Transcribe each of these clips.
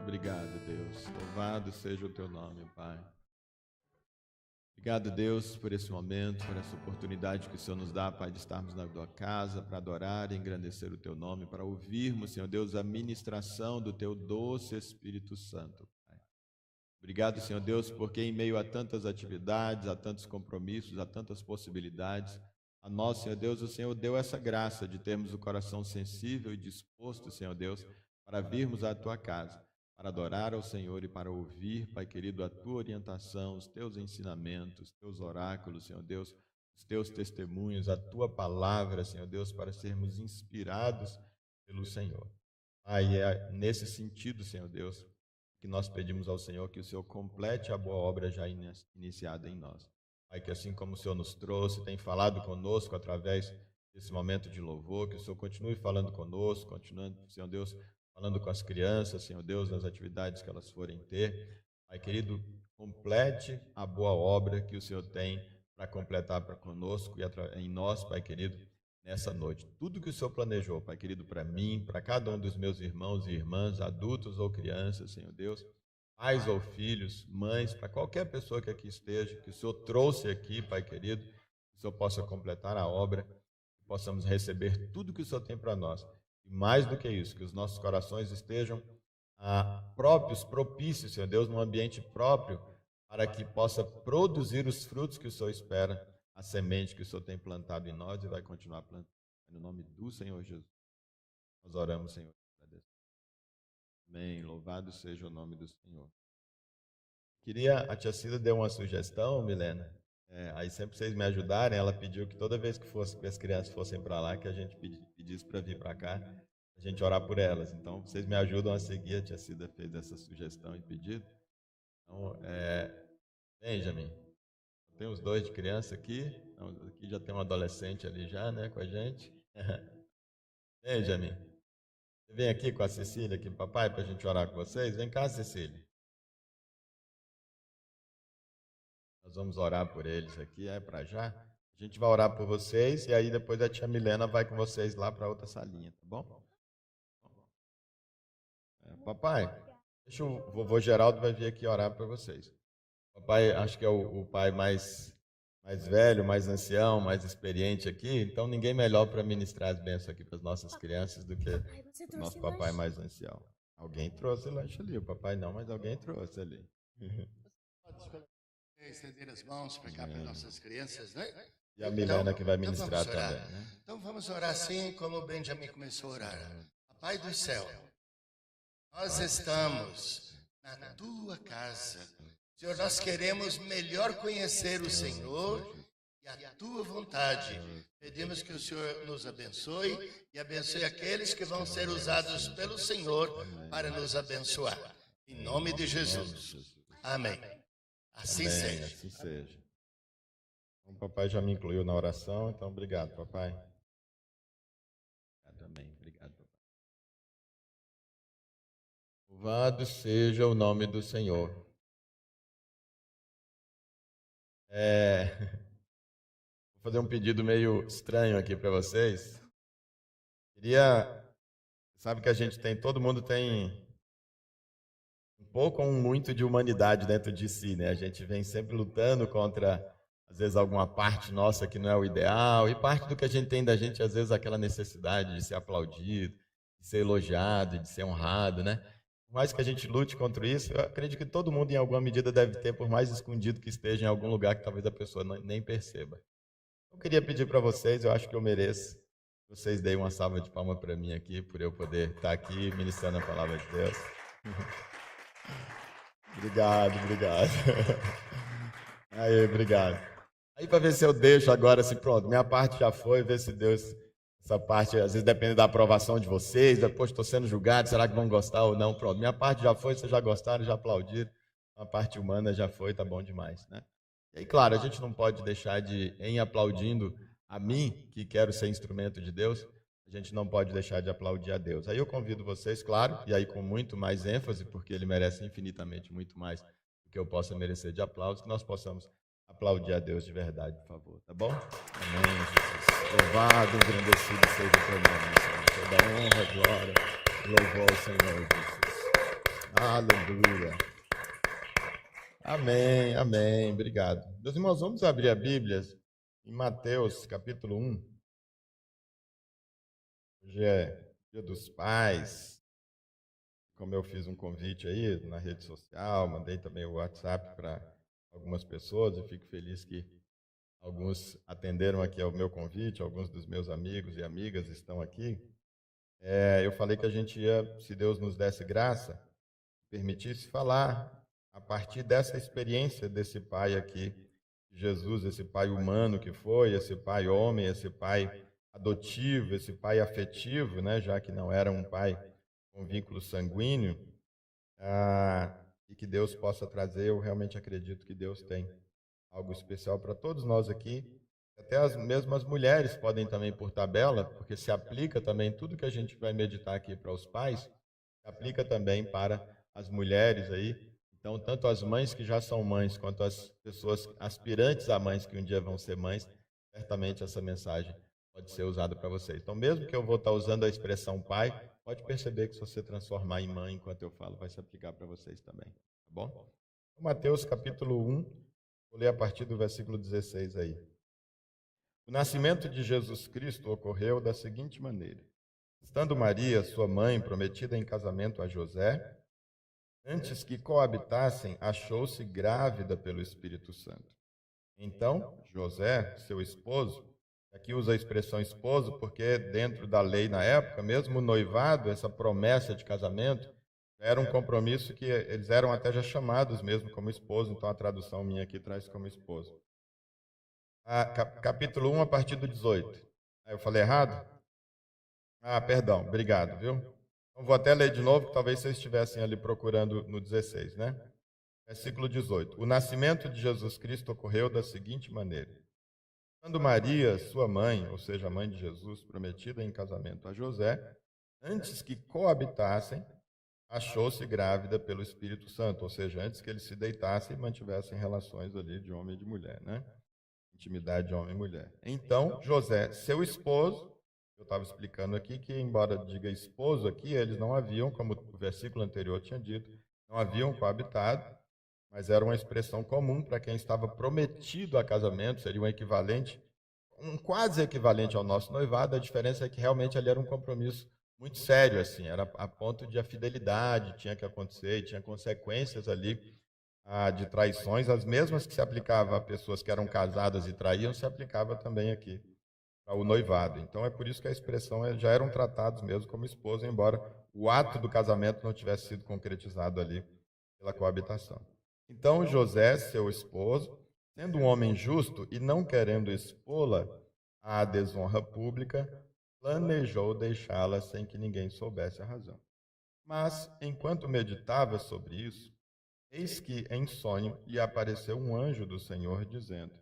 Obrigado, Deus. Louvado seja o teu nome, Pai. Obrigado, Deus, por esse momento, por essa oportunidade que o Senhor nos dá, Pai, de estarmos na tua casa para adorar e engrandecer o teu nome, para ouvirmos, Senhor Deus, a ministração do teu doce Espírito Santo, Pai. Obrigado, Senhor Deus, porque em meio a tantas atividades, a tantos compromissos, a tantas possibilidades, a nós, Senhor Deus, o Senhor deu essa graça de termos o coração sensível e disposto, Senhor Deus, para virmos à tua casa, para adorar ao Senhor e para ouvir, Pai querido, a tua orientação, os teus ensinamentos, os teus oráculos, Senhor Deus, os teus testemunhos, a tua palavra, Senhor Deus, para sermos inspirados pelo Senhor. Pai, é nesse sentido, Senhor Deus, que nós pedimos ao Senhor que o Senhor complete a boa obra já iniciada em nós. Pai, que assim como o Senhor nos trouxe, tem falado conosco através desse momento de louvor, que o Senhor continue falando conosco, continuando, Senhor Deus, falando com as crianças, Senhor Deus, nas atividades que elas forem ter. Pai querido, complete a boa obra que o Senhor tem para completar para conosco e em nós, Pai querido, nessa noite. Tudo que o Senhor planejou, Pai querido, para mim, para cada um dos meus irmãos e irmãs, adultos ou crianças, Senhor Deus, pais ou filhos, mães, para qualquer pessoa que aqui esteja, que o Senhor trouxe aqui, Pai querido, que o Senhor possa completar a obra, que possamos receber tudo que o Senhor tem para nós. E mais do que isso, que os nossos corações estejam próprios, propícios, Senhor Deus, num ambiente próprio, para que possa produzir os frutos que o Senhor espera, a semente que o Senhor tem plantado em nós e vai continuar plantando. No nome do Senhor Jesus, nós oramos, Senhor. Amém. Louvado seja o nome do Senhor. A tia Cida deu uma sugestão, Milena, aí sempre vocês me ajudarem, ela pediu que toda vez que as crianças fossem para lá, que a gente pedisse para vir para cá, a gente orar por elas. Então, vocês me ajudam a seguir, a tia Cida fez essa sugestão e pedido. Então, Benjamin, tem os dois de criança aqui, então, aqui já tem um adolescente ali já, né, com a gente. Benjamin, você vem aqui com a Cecília, aqui, papai, para a gente orar com vocês? Vem cá, Cecília. Nós vamos orar por eles aqui, para já. A gente vai orar por vocês e aí depois a tia Milena vai com vocês lá para outra salinha, tá bom? Papai, deixa o vovô Geraldo vai vir aqui orar para vocês. Papai, acho que é o pai mais velho, mais ancião, mais experiente aqui, então ninguém melhor para ministrar as bênçãos aqui para as nossas crianças do que o nosso papai mais ancião. Alguém trouxe lanche ali, o papai não, mas alguém trouxe ali. Estender as mãos para cá para nossas crianças, né? E a Milena que vai ministrar também, né? Então vamos orar assim como o Benjamin começou a orar. Pai do céu, nós estamos na tua casa. Senhor, nós queremos melhor conhecer o Senhor e a tua vontade. Pedimos que o Senhor nos abençoe e abençoe aqueles que vão ser usados pelo Senhor para nos abençoar. Em nome de Jesus. Amém. Assim Amém, seja. assim seja. Então, o papai já me incluiu na oração, então obrigado, papai. Amém, obrigado, papai. Louvado seja o nome do Senhor. Vou fazer um pedido meio estranho aqui para vocês. Sabe que a gente tem, todo mundo tem um pouco ou muito de humanidade dentro de si, né? A gente vem sempre lutando contra, às vezes, alguma parte nossa que não é o ideal, e parte do que a gente tem da gente, às vezes, aquela necessidade de ser aplaudido, de ser elogiado, de ser honrado, né? Por mais que a gente lute contra isso, eu acredito que todo mundo, em alguma medida, deve ter, por mais escondido que esteja em algum lugar que talvez a pessoa nem perceba. Eu queria pedir para vocês, eu acho que eu mereço, que vocês deem uma salva de palmas para mim aqui, por eu poder estar aqui ministrando a palavra de Deus. Obrigado. Aí, obrigado. Aí, para ver se eu deixo agora, assim, pronto, minha parte já foi, ver se Deus, essa parte, às vezes depende da aprovação de vocês, depois estou sendo julgado, será que vão gostar ou não? Pronto, minha parte já foi, vocês já gostaram, já aplaudiram, a parte humana já foi, tá bom demais, né? E aí, claro, a gente não pode deixar em aplaudindo a mim, que quero ser instrumento de Deus, a gente não pode deixar de aplaudir a Deus. Aí eu convido vocês, claro, e aí com muito mais ênfase, porque Ele merece infinitamente muito mais do que eu possa merecer de aplausos, que nós possamos aplaudir a Deus de verdade, por favor, tá bom? Amém, Jesus. Louvado, engrandecido seja o teu nome, Senhor. Toda honra, glória, louvor ao Senhor, Jesus. Aleluia. Amém, amém. Obrigado. Meus irmãos, vamos abrir a Bíblia em Mateus, capítulo 1. Hoje é Dia dos Pais. Como eu fiz um convite aí na rede social, mandei também o WhatsApp para algumas pessoas e fico feliz que alguns atenderam aqui ao meu convite, alguns dos meus amigos e amigas estão aqui. Eu falei que a gente ia, se Deus nos desse graça, permitisse falar a partir dessa experiência desse pai aqui, Jesus, esse pai humano que foi, esse pai homem, esse pai adotivo, esse pai afetivo, né, já que não era um pai com vínculo sanguíneo, e que Deus possa trazer. Eu realmente acredito que Deus tem algo especial para todos nós aqui. Até as mesmas mulheres podem também, por tabela, porque se aplica também tudo que a gente vai meditar aqui para os pais, se aplica também para as mulheres aí. Então, tanto as mães que já são mães, quanto as pessoas aspirantes a mães que um dia vão ser mães, certamente essa mensagem pode ser usada para vocês. Então, mesmo que eu vou estar usando a expressão pai, pode perceber que se você transformar em mãe enquanto eu falo, vai se aplicar para vocês também, tá bom? Mateus capítulo 1, vou ler a partir do versículo 16 aí. O nascimento de Jesus Cristo ocorreu da seguinte maneira. Estando Maria, sua mãe, prometida em casamento a José, antes que coabitassem, achou-se grávida pelo Espírito Santo. Então, José, seu esposo, aqui usa a expressão esposo porque dentro da lei na época, mesmo o noivado, essa promessa de casamento, era um compromisso que eles eram até já chamados mesmo como esposo, então a tradução minha aqui traz como esposo. Capítulo 1, a partir do 18. Eu falei errado? Perdão, obrigado, viu? Então, vou até ler de novo, que talvez vocês estivessem ali procurando no 16, né? Versículo 18. O nascimento de Jesus Cristo ocorreu da seguinte maneira. Quando Maria, sua mãe, ou seja, a mãe de Jesus, prometida em casamento a José, antes que coabitassem, achou-se grávida pelo Espírito Santo, ou seja, antes que eles se deitassem e mantivessem relações ali de homem e de mulher, né? Intimidade de homem e mulher. Então, José, seu esposo, eu estava explicando aqui que, embora diga esposo aqui, eles não haviam, como o versículo anterior tinha dito, não haviam coabitado, mas era uma expressão comum para quem estava prometido a casamento, seria um equivalente, um quase equivalente ao nosso noivado. A diferença é que realmente ali era um compromisso muito sério, assim, era a ponto de a fidelidade tinha que acontecer, tinha consequências ali de traições, as mesmas que se aplicavam a pessoas que eram casadas e traíam, se aplicava também aqui ao noivado. Então é por isso que a expressão já eram tratados mesmo como esposa, embora o ato do casamento não tivesse sido concretizado ali pela coabitação. Então José, seu esposo, sendo um homem justo e não querendo expô-la à desonra pública, planejou deixá-la sem que ninguém soubesse a razão. Mas, enquanto meditava sobre isso, eis que, em sonho, lhe apareceu um anjo do Senhor, dizendo: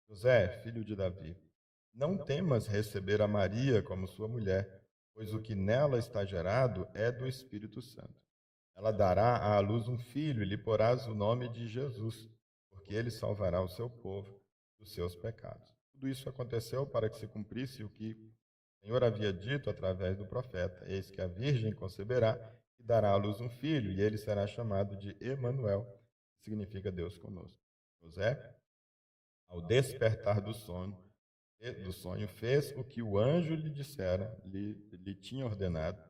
José, filho de Davi, não temas receber a Maria como sua mulher, pois o que nela está gerado é do Espírito Santo. Ela dará à luz um filho e lhe porás o nome de Jesus, porque ele salvará o seu povo dos seus pecados. Tudo isso aconteceu para que se cumprisse o que o Senhor havia dito através do profeta: eis que a virgem conceberá e dará à luz um filho, e ele será chamado de Emanuel, que significa Deus conosco. José, ao despertar do sonho, fez o que o anjo lhe dissera, lhe tinha ordenado,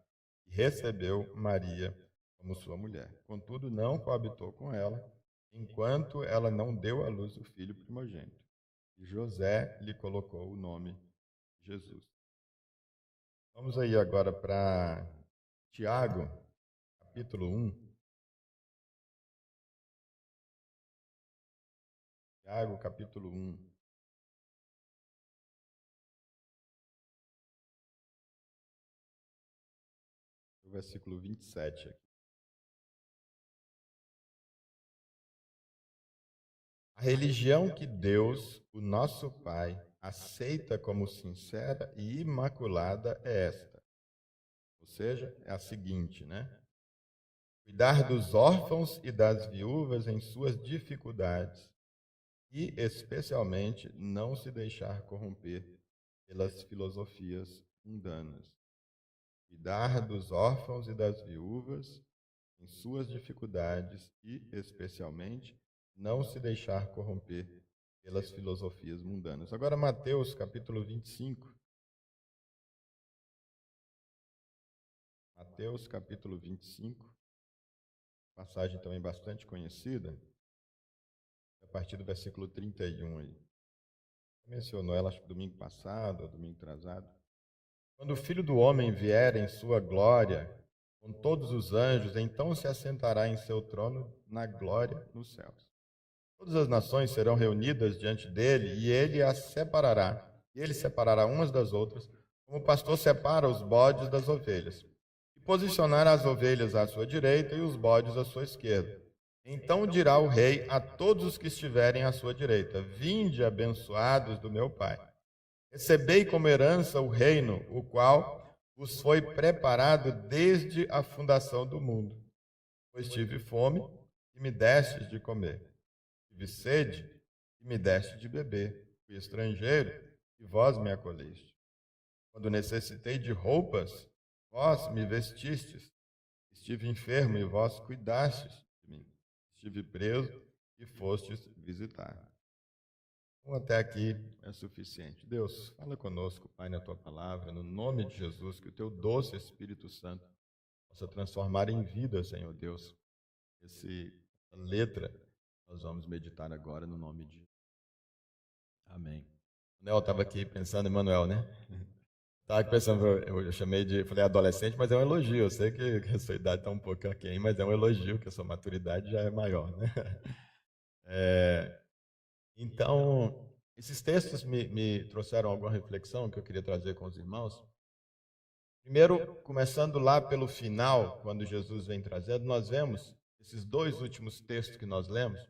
e recebeu Maria como sua mulher. Contudo, não coabitou com ela, enquanto ela não deu à luz o filho primogênito. E José lhe colocou o nome Jesus. Vamos aí agora para Tiago, capítulo 1. Tiago, capítulo 1. O versículo 27 aqui. A religião que Deus, o nosso Pai, aceita como sincera e imaculada é esta. Ou seja, é a seguinte, né? Cuidar dos órfãos e das viúvas em suas dificuldades e, especialmente, não se deixar corromper pelas filosofias mundanas. Cuidar dos órfãos e das viúvas em suas dificuldades e, especialmente, não se deixar corromper pelas filosofias mundanas. Agora, Mateus, capítulo 25. Mateus, capítulo 25, passagem também bastante conhecida, a partir do versículo 31 aí. Mencionou ela, acho que domingo passado, ou domingo atrasado. Quando o Filho do Homem vier em sua glória, com todos os anjos, então se assentará em seu trono na glória nos céus. Todas as nações serão reunidas diante dele, e ele as separará. E ele separará umas das outras, como o pastor separa os bodes das ovelhas. E posicionará as ovelhas à sua direita e os bodes à sua esquerda. Então dirá o rei a todos os que estiverem à sua direita: Vinde, abençoados do meu Pai. Recebei como herança o reino, o qual vos foi preparado desde a fundação do mundo. Pois tive fome e me destes de comer. Tive sede e me deste de beber. Fui estrangeiro e vós me acolheste. Quando necessitei de roupas, vós me vestistes. Estive enfermo e vós cuidastes de mim. Estive preso e fostes visitar. Então, até aqui é suficiente. Deus, fala conosco, Pai, na tua palavra, no nome de Jesus, que o teu doce Espírito Santo possa transformar em vida, Senhor Deus, essa letra. Nós vamos meditar agora no nome de Jesus. Amém. O Nel estava aqui pensando, Emanuel, né? Estava pensando, eu chamei de, falei adolescente, mas é um elogio. Eu sei que a sua idade está um pouco aquém, mas é um elogio, que a sua maturidade já é maior, né? Então, esses textos me trouxeram alguma reflexão que eu queria trazer com os irmãos. Primeiro, começando lá pelo final, quando Jesus vem trazendo, nós vemos esses dois últimos textos que nós lemos,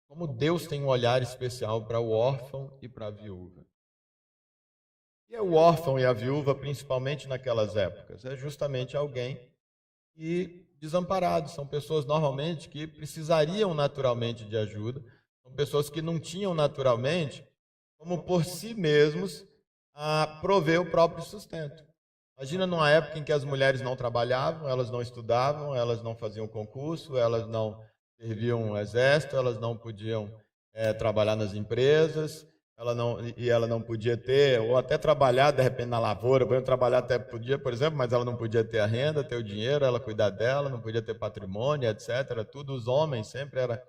como Deus tem um olhar especial para o órfão e para a viúva. E é o órfão e a viúva, principalmente naquelas épocas, é justamente alguém que desamparado, são pessoas normalmente que precisariam naturalmente de ajuda, são pessoas que não tinham naturalmente como por si mesmos a prover o próprio sustento. Imagina numa época em que as mulheres não trabalhavam, elas não estudavam, elas não faziam concurso, elas não serviam o exército, elas não podiam trabalhar nas empresas, ela não podia ter, ou até trabalhar de repente na lavoura, trabalhar até podia, por exemplo, mas ela não podia ter a renda, ter o dinheiro, ela cuidar dela, não podia ter patrimônio, etc. Tudo os homens, sempre era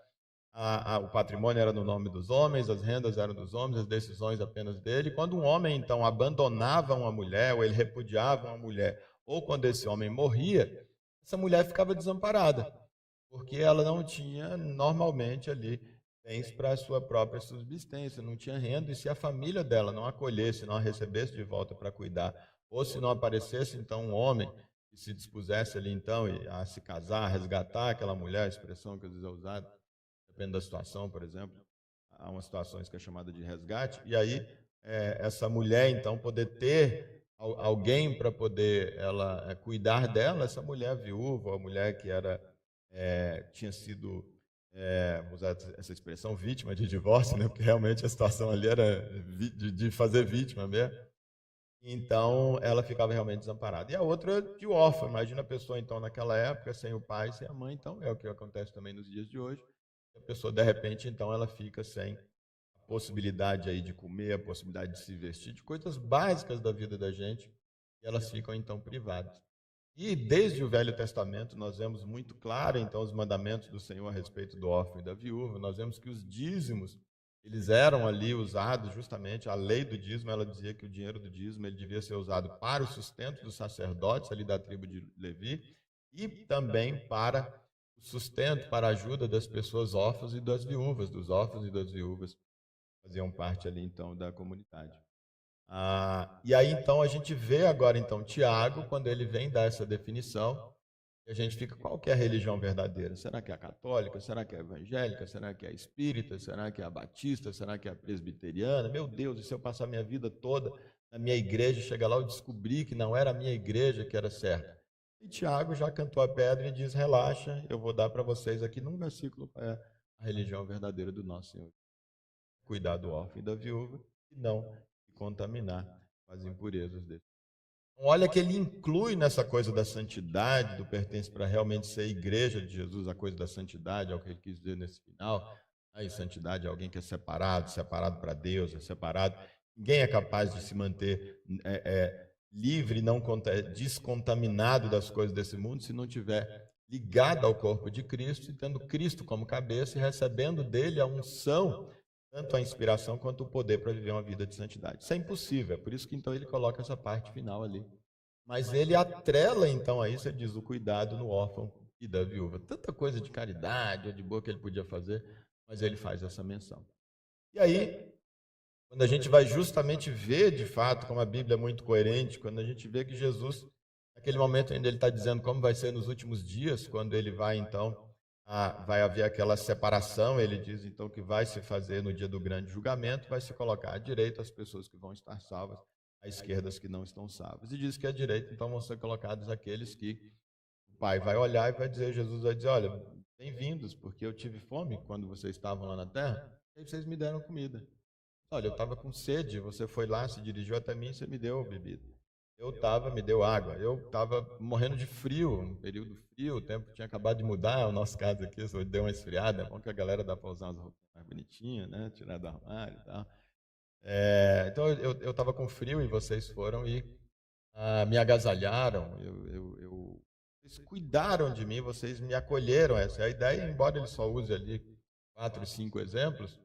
o patrimônio era no nome dos homens, as rendas eram dos homens, as decisões apenas dele. Quando um homem, então, abandonava uma mulher, ou ele repudiava uma mulher, ou quando esse homem morria, essa mulher ficava desamparada, porque ela não tinha, normalmente, ali, bens para a sua própria subsistência, não tinha renda, e se a família dela não acolhesse, não a recebesse de volta para cuidar, ou se não aparecesse, então, um homem que se dispusesse ali, então, a se casar, a resgatar aquela mulher, a expressão que às vezes é usada, depende da situação, por exemplo, há umas situações que é chamada de resgate, e aí essa mulher, então, poder ter alguém para poder ela cuidar dela, essa mulher viúva, a mulher que era tinha sido, vou usar essa expressão, vítima de divórcio, né, porque realmente a situação ali era de fazer vítima mesmo, então ela ficava realmente desamparada. E a outra de órfã, imagina a pessoa, então, naquela época, sem o pai, sem a mãe, então é o que acontece também nos dias de hoje. A pessoa, de repente, então, ela fica sem a possibilidade aí de comer, a possibilidade de se vestir, de coisas básicas da vida da gente, e elas ficam, então, privadas. E desde o Velho Testamento nós vemos muito claro, então, os mandamentos do Senhor a respeito do órfão e da viúva. Nós vemos que os dízimos, eles eram ali usados justamente, a lei do dízimo, ela dizia que o dinheiro do dízimo ele devia ser usado para o sustento dos sacerdotes ali da tribo de Levi e também para sustento, para a ajuda das pessoas órfãs e das viúvas, dos órfãos e das viúvas, faziam parte ali então da comunidade. E aí então a gente vê agora então Tiago, quando ele vem dar essa definição, e a gente fica, qual que é a religião verdadeira? Será que é a católica? Será que é a evangélica? Será que é a espírita? Será que é a batista? Será que é a presbiteriana? Meu Deus, e se eu passar minha vida toda na minha igreja, chegar lá e descobrir que não era a minha igreja que era certa? E Tiago já cantou a pedra e diz, relaxa, eu vou dar para vocês aqui num versículo a religião verdadeira do nosso Senhor. Cuidar do órfão e da viúva e não contaminar com as impurezas dele. Olha que ele inclui nessa coisa da santidade, do pertence para realmente ser igreja de Jesus, a coisa da santidade, é o que ele quis dizer nesse final. Aí, santidade é alguém que é separado para Deus, é separado. Ninguém é capaz de se manter livre, não descontaminado das coisas desse mundo, se não tiver ligado ao corpo de Cristo e tendo Cristo como cabeça e recebendo dele a unção, tanto a inspiração quanto o poder para viver uma vida de santidade. Isso é impossível, é por isso que então ele coloca essa parte final ali. Mas ele atrela então a isso, ele diz, o cuidado no órfão e da viúva. Tanta coisa de caridade ou de boa que ele podia fazer, mas ele faz essa menção. E aí, quando a gente vai justamente ver de fato como a Bíblia é muito coerente, quando a gente vê que Jesus, naquele momento ainda ele está dizendo como vai ser nos últimos dias, quando ele vai então, vai haver aquela separação, ele diz então que vai se fazer no dia do grande julgamento, vai se colocar à direita as pessoas que vão estar salvas, à esquerda as que não estão salvas. E diz que à direita então vão ser colocados aqueles que o Pai vai olhar e vai dizer, Jesus vai dizer, olha, bem-vindos, porque eu tive fome quando vocês estavam lá na terra, e aí vocês me deram comida. Olha, eu estava com sede, você foi lá, se dirigiu até mim e você me deu bebida. Me deu água. Eu estava morrendo de frio, um período frio, o tempo tinha acabado de mudar, o nosso caso aqui, só deu uma esfriada, é bom que a galera dá para usar umas roupas mais bonitinhas, né? Tirar do armário e tal. Então eu estava com frio e vocês foram e me agasalharam, vocês cuidaram de mim, vocês me acolheram. Essa é a ideia, embora ele só use ali 4, 5 exemplos,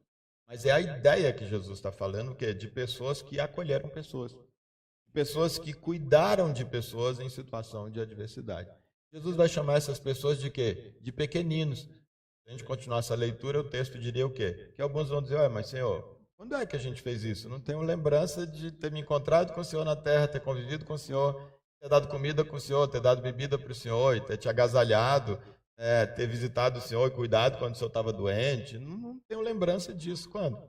mas é a ideia que Jesus está falando, que é de pessoas que acolheram pessoas. Pessoas que cuidaram de pessoas em situação de adversidade. Jesus vai chamar essas pessoas de quê? De pequeninos. Se a gente continuar essa leitura, o texto diria o quê? Que alguns vão dizer, mas Senhor, quando é que a gente fez isso? Não tenho lembrança de ter me encontrado com o Senhor na terra, ter convivido com o Senhor, ter dado comida com o Senhor, ter dado bebida para o Senhor, e ter te agasalhado, ter visitado o Senhor e cuidado quando o Senhor estava doente. Não tenho lembrança disso. Quando?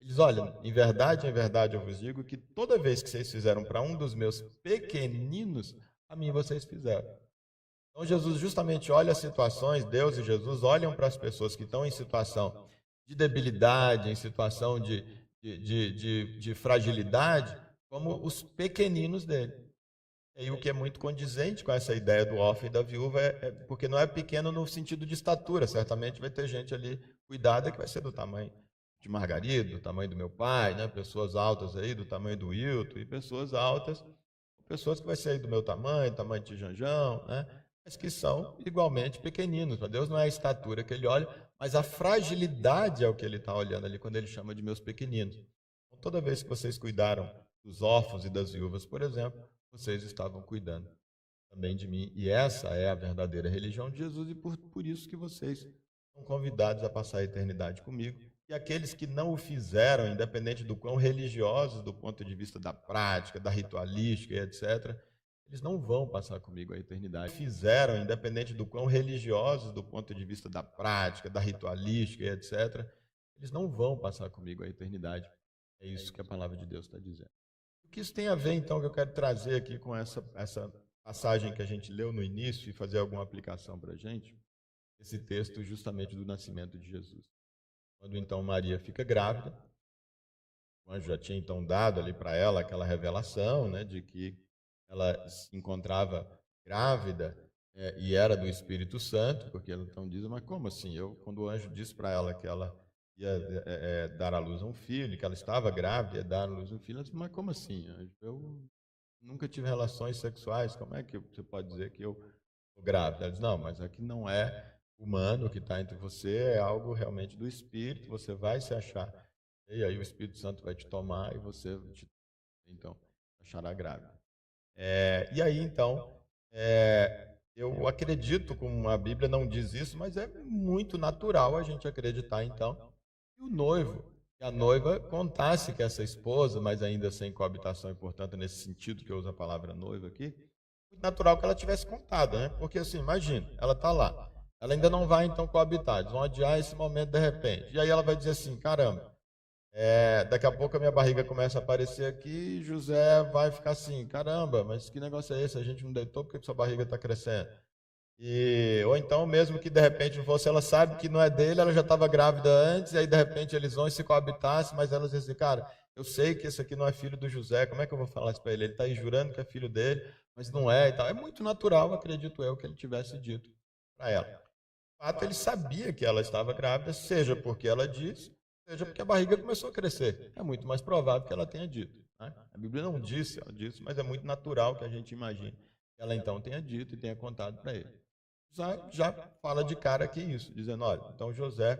Eles, olha, em verdade eu vos digo que toda vez que vocês fizeram para um dos meus pequeninos, a mim vocês fizeram. Então Jesus justamente olha as situações, Deus e Jesus olham para as pessoas que estão em situação de debilidade, em situação de fragilidade, como os pequeninos dele. E o que é muito condizente com essa ideia do órfão e da viúva porque não é pequeno no sentido de estatura, certamente vai ter gente ali cuidada que vai ser do tamanho de Margarida, do tamanho do meu pai, né? Pessoas altas aí do tamanho do Wilton, e pessoas altas, pessoas que vai ser aí do meu tamanho de Janjão, né? Mas que são igualmente pequeninos. Para Deus não é a estatura que ele olha, mas a fragilidade é o que ele está olhando ali quando ele chama de meus pequeninos. Então, toda vez que vocês cuidaram dos órfãos e das viúvas, por exemplo, vocês estavam cuidando também de mim. E essa é a verdadeira religião de Jesus, e por isso que vocês são convidados a passar a eternidade comigo. E aqueles que não o fizeram, independente do quão religiosos, do ponto de vista da prática, da ritualística e etc., eles não vão passar comigo a eternidade. Fizeram, independente do quão religiosos, do ponto de vista da prática, da ritualística e etc., eles não vão passar comigo a eternidade. É isso que a palavra de Deus está dizendo. O que isso tem a ver, então, que eu quero trazer aqui com essa passagem que a gente leu no início e fazer alguma aplicação para a gente? Esse texto justamente do nascimento de Jesus. Quando então Maria fica grávida, o anjo já tinha então dado ali para ela aquela revelação, né, de que ela se encontrava grávida e era do Espírito Santo, porque ela então diz, mas como assim? Quando o anjo disse para ela que ela ia dar à luz a um filho, que ela estava grávida, ia dar à luz a um filho, ela disse, mas como assim, anjo? Eu nunca tive relações sexuais, como é que você pode dizer que eu estou grávida? Ela diz, não, mas aqui não é humano que está entre você, é algo realmente do Espírito, você vai se achar, e aí o Espírito Santo vai te tomar e você então achará grávida. E aí então, eu acredito, como a Bíblia não diz isso, mas é muito natural a gente acreditar então que o noivo, que a noiva contasse que essa esposa, mas ainda sem coabitação, e portanto nesse sentido que eu uso a palavra noiva aqui, muito natural que ela tivesse contado, né? Porque assim, imagina, ela está lá, ela ainda não vai então coabitar, eles vão adiar esse momento de repente. E aí ela vai dizer assim, caramba, daqui a pouco a minha barriga começa a aparecer aqui e José vai ficar assim, caramba, mas que negócio é esse? A gente não deitou, por que sua barriga está crescendo? Ou então mesmo que de repente não fosse, ela sabe que não é dele, ela já estava grávida antes, e aí de repente eles vão e se coabitassem, mas ela diz assim, cara, eu sei que esse aqui não é filho do José, como é que eu vou falar isso para ele? Ele está aí jurando que é filho dele, mas não é e tal. É muito natural, acredito eu, que ele tivesse dito para ela. De fato, ele sabia que ela estava grávida, seja porque ela disse, seja porque a barriga começou a crescer. É muito mais provável que ela tenha dito. Né? A Bíblia não disse, ela disse, mas é muito natural que a gente imagine que ela então tenha dito e tenha contado para ele. Já fala de cara aqui isso, dizendo, olha, então José,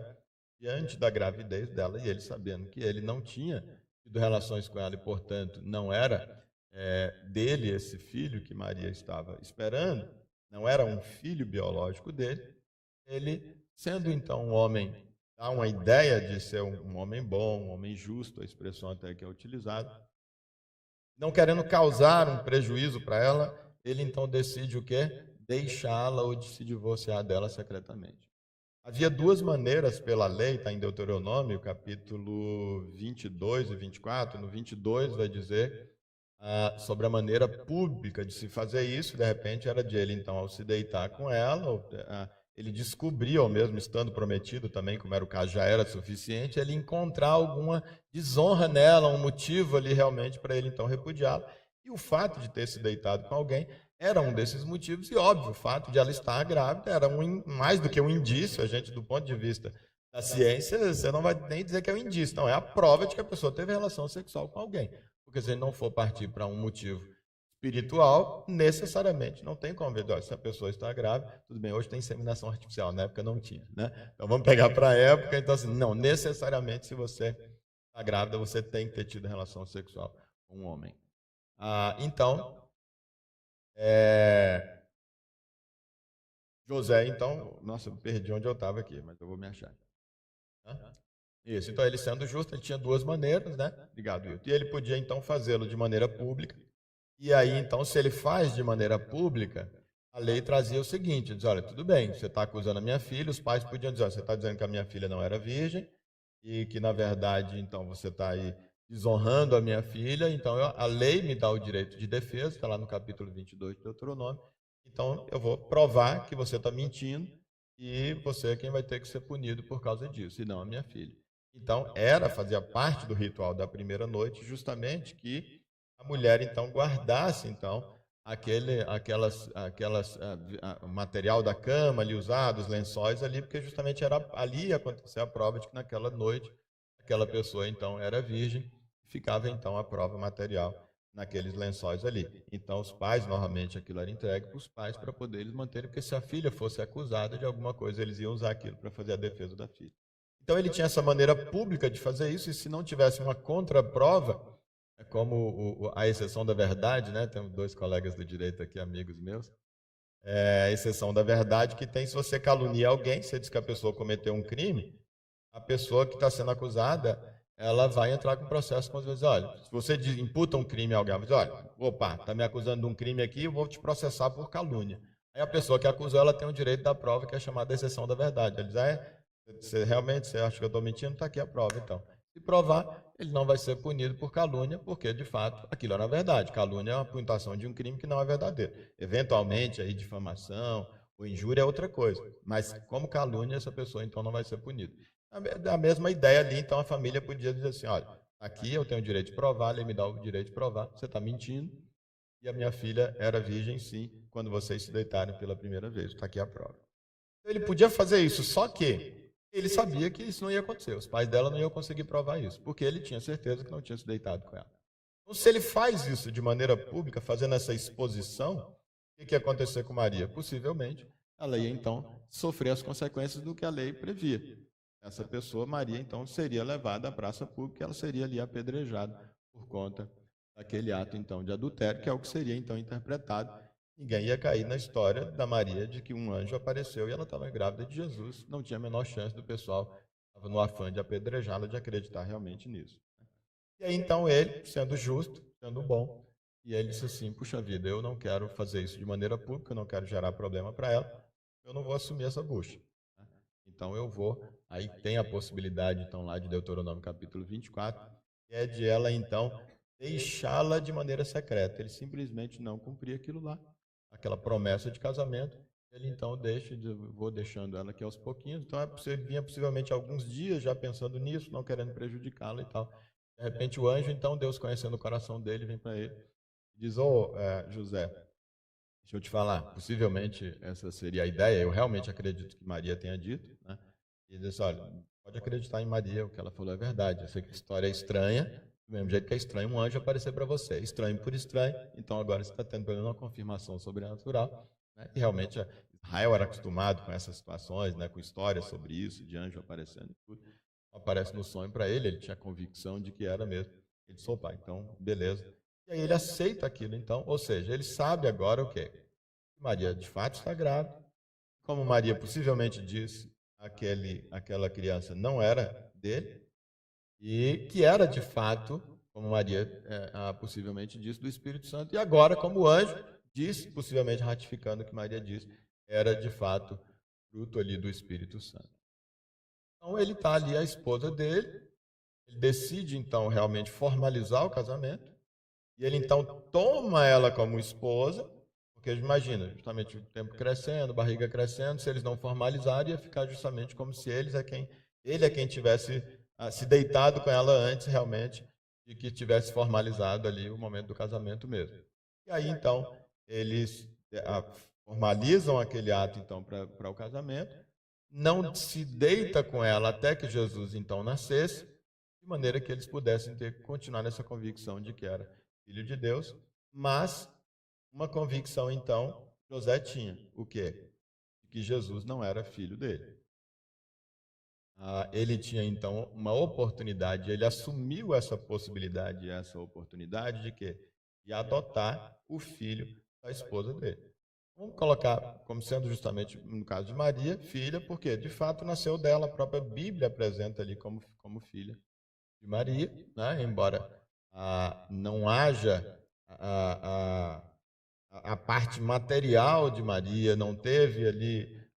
diante da gravidez dela, e ele sabendo que ele não tinha tido relações com ela e, portanto, não era dele esse filho que Maria estava esperando, não era um filho biológico dele, ele, sendo então um homem, dá uma ideia de ser um homem bom, um homem justo, a expressão até que é utilizada, não querendo causar um prejuízo para ela, ele então decide o quê? Deixá-la ou de se divorciar dela secretamente. Havia duas maneiras pela lei, está em Deuteronômio, capítulo 22 e 24. No 22 vai dizer sobre a maneira pública de se fazer isso. De repente era de ele, então, ao se deitar com ela, ele descobria, ou mesmo estando prometido também, como era o caso, já era suficiente, ele encontrar alguma desonra nela, um motivo ali realmente para ele, então, repudiá-la. E o fato de ter se deitado com alguém era um desses motivos, e óbvio, o fato de ela estar grávida era mais do que um indício, a gente, do ponto de vista da ciência, você não vai nem dizer que é um indício, não, é a prova de que a pessoa teve relação sexual com alguém. Porque se ele não for partir para um motivo espiritual, necessariamente não tem como ver, se a pessoa está grávida, tudo bem, hoje tem inseminação artificial, na época não tinha, né? Então vamos pegar para a época, então assim, não, necessariamente se você está grávida, você tem que ter tido relação sexual com um homem. Então, José, então, nossa, eu perdi onde eu estava aqui, mas eu vou me achar. Isso, então ele sendo justo, ele tinha duas maneiras, né? Obrigado, Wilton. E ele podia então fazê-lo de maneira pública. E aí, então, se ele faz de maneira pública, a lei trazia o seguinte: diz, olha, tudo bem, você está acusando a minha filha, os pais podiam dizer, olha, você está dizendo que a minha filha não era virgem, e que, na verdade, então, você está aí desonrando a minha filha, então a lei me dá o direito de defesa, está lá no capítulo 22 de Deuteronômio, então eu vou provar que você está mentindo, e você é quem vai ter que ser punido por causa disso, e não a minha filha. Então, fazia parte do ritual da primeira noite, justamente que a mulher, então, guardasse, então, o material da cama ali usado, os lençóis ali, porque justamente era ali ia acontecer a prova de que naquela noite aquela pessoa, então, era virgem, e ficava, então, a prova material naqueles lençóis ali. Então, os pais, normalmente, aquilo era entregue para os pais para poder eles manterem, porque se a filha fosse acusada de alguma coisa, eles iam usar aquilo para fazer a defesa da filha. Então, ele tinha essa maneira pública de fazer isso, e se não tivesse uma contraprova, é como a exceção da verdade, né? Tem dois colegas do direito aqui, amigos meus. A exceção da verdade que tem se você calunia alguém, você diz que a pessoa cometeu um crime, a pessoa que está sendo acusada, ela vai entrar com processo com os vezes, olha, se você imputa um crime a alguém, diz, olha, opa, está me acusando de um crime aqui, eu vou te processar por calúnia. Aí a pessoa que acusou, ela tem o direito da prova, que é chamada exceção da verdade. Ele diz, você acha que eu estou mentindo? Está aqui a prova, então. Se provar, ele não vai ser punido por calúnia, porque, de fato, aquilo era verdade. Calúnia é uma imputação de um crime que não é verdadeiro. Eventualmente, aí, difamação ou injúria é outra coisa. Mas, como calúnia, essa pessoa, então, não vai ser punida. A mesma ideia ali, então, a família podia dizer assim, olha, aqui eu tenho o direito de provar, ele me dá o direito de provar, você está mentindo, e a minha filha era virgem, sim, quando vocês se deitaram pela primeira vez. Está aqui a prova. Então, ele podia fazer isso, só que ele sabia que isso não ia acontecer. Os pais dela não iam conseguir provar isso, porque ele tinha certeza que não tinha se deitado com ela. Então, se ele faz isso de maneira pública, fazendo essa exposição, o que ia acontecer com Maria? Possivelmente, ela ia, então, sofrer as consequências do que a lei previa. Essa pessoa, Maria, então, seria levada à praça pública e ela seria ali apedrejada por conta daquele ato, então, de adultério, que é o que seria, então, interpretado. Ninguém ia cair na história da Maria de que um anjo apareceu e ela estava grávida de Jesus. Não tinha a menor chance do pessoal, estava no afã de apedrejá-la, de acreditar realmente nisso. E aí, então, ele, sendo justo, sendo bom, e ele disse assim, puxa vida, eu não quero fazer isso de maneira pública, eu não quero gerar problema para ela, eu não vou assumir essa bucha. Então, eu vou, aí tem a possibilidade, então, lá de Deuteronômio capítulo 24, que é de ela, então, deixá-la de maneira secreta. Ele simplesmente não cumpria aquilo lá, aquela promessa de casamento, ele então vou deixando ela aqui aos pouquinhos, então vinha possivelmente alguns dias já pensando nisso, não querendo prejudicá-la e tal. De repente o anjo, então, Deus conhecendo o coração dele, vem para ele e diz, José, deixa eu te falar, possivelmente essa seria a ideia, eu realmente acredito que Maria tenha dito, né? E diz, olha, pode acreditar em Maria, o que ela falou é verdade, eu sei que a história é estranha, do mesmo jeito que é estranho um anjo aparecer para você, estranho por estranho, então agora você está tendo pelo menos uma confirmação sobrenatural, né? E realmente Israel era acostumado com essas situações, né? Com histórias sobre isso, de anjo aparecendo e tudo, aparece no sonho para ele, ele tinha a convicção de que era mesmo, ele disse, opa, então, beleza. E aí ele aceita aquilo, então, ou seja, ele sabe agora o quê? Maria de fato está grávida. Como Maria possivelmente disse, aquela criança não era dele, e que era de fato, como Maria possivelmente disse, do Espírito Santo. E agora, como o anjo disse, possivelmente ratificando o que Maria disse, era de fato fruto ali do Espírito Santo. Então ele está ali, a esposa dele, ele decide então realmente formalizar o casamento, e ele então toma ela como esposa, porque imagina, justamente o tempo crescendo, barriga crescendo, se eles não formalizarem, ia ficar justamente como se ele é quem tivesse se deitado com ela antes realmente de que tivesse formalizado ali o momento do casamento mesmo. E aí então eles formalizam aquele ato então para o casamento, não se deita com ela até que Jesus então nascesse, de maneira que eles pudessem continuar nessa convicção de que era filho de Deus, mas uma convicção, então, José tinha, o quê? Que Jesus não era filho dele. Ele tinha, então, uma oportunidade, ele assumiu essa possibilidade, essa oportunidade de quê? De adotar o filho da esposa dele. Vamos colocar como sendo justamente, no caso de Maria, filha, porque de fato nasceu dela, a própria Bíblia apresenta ali como filha de Maria, né? Embora não haja a parte material de Maria, não teve ali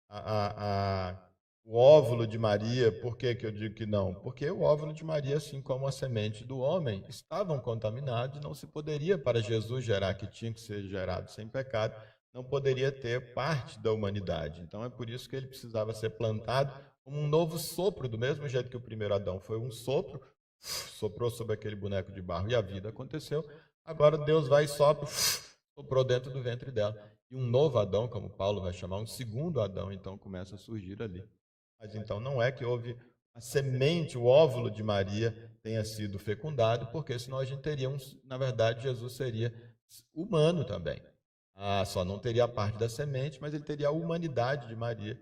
o óvulo de Maria. Por que eu digo que não? Porque o óvulo de Maria, assim como a semente do homem, estavam contaminados e não se poderia, para Jesus gerar, que tinha que ser gerado sem pecado, não poderia ter parte da humanidade. Então é por isso que ele precisava ser plantado como um novo sopro, do mesmo jeito que o primeiro Adão foi um sopro, soprou sobre aquele boneco de barro e a vida aconteceu. Agora Deus vai e sopra, soprou dentro do ventre dela. E um novo Adão, como Paulo vai chamar, um segundo Adão, então começa a surgir ali. Mas então não é que houve a semente, o óvulo de Maria tenha sido fecundado, porque senão a gente teria, na verdade, Jesus seria humano também. Só não teria a parte da semente, mas ele teria a humanidade de Maria.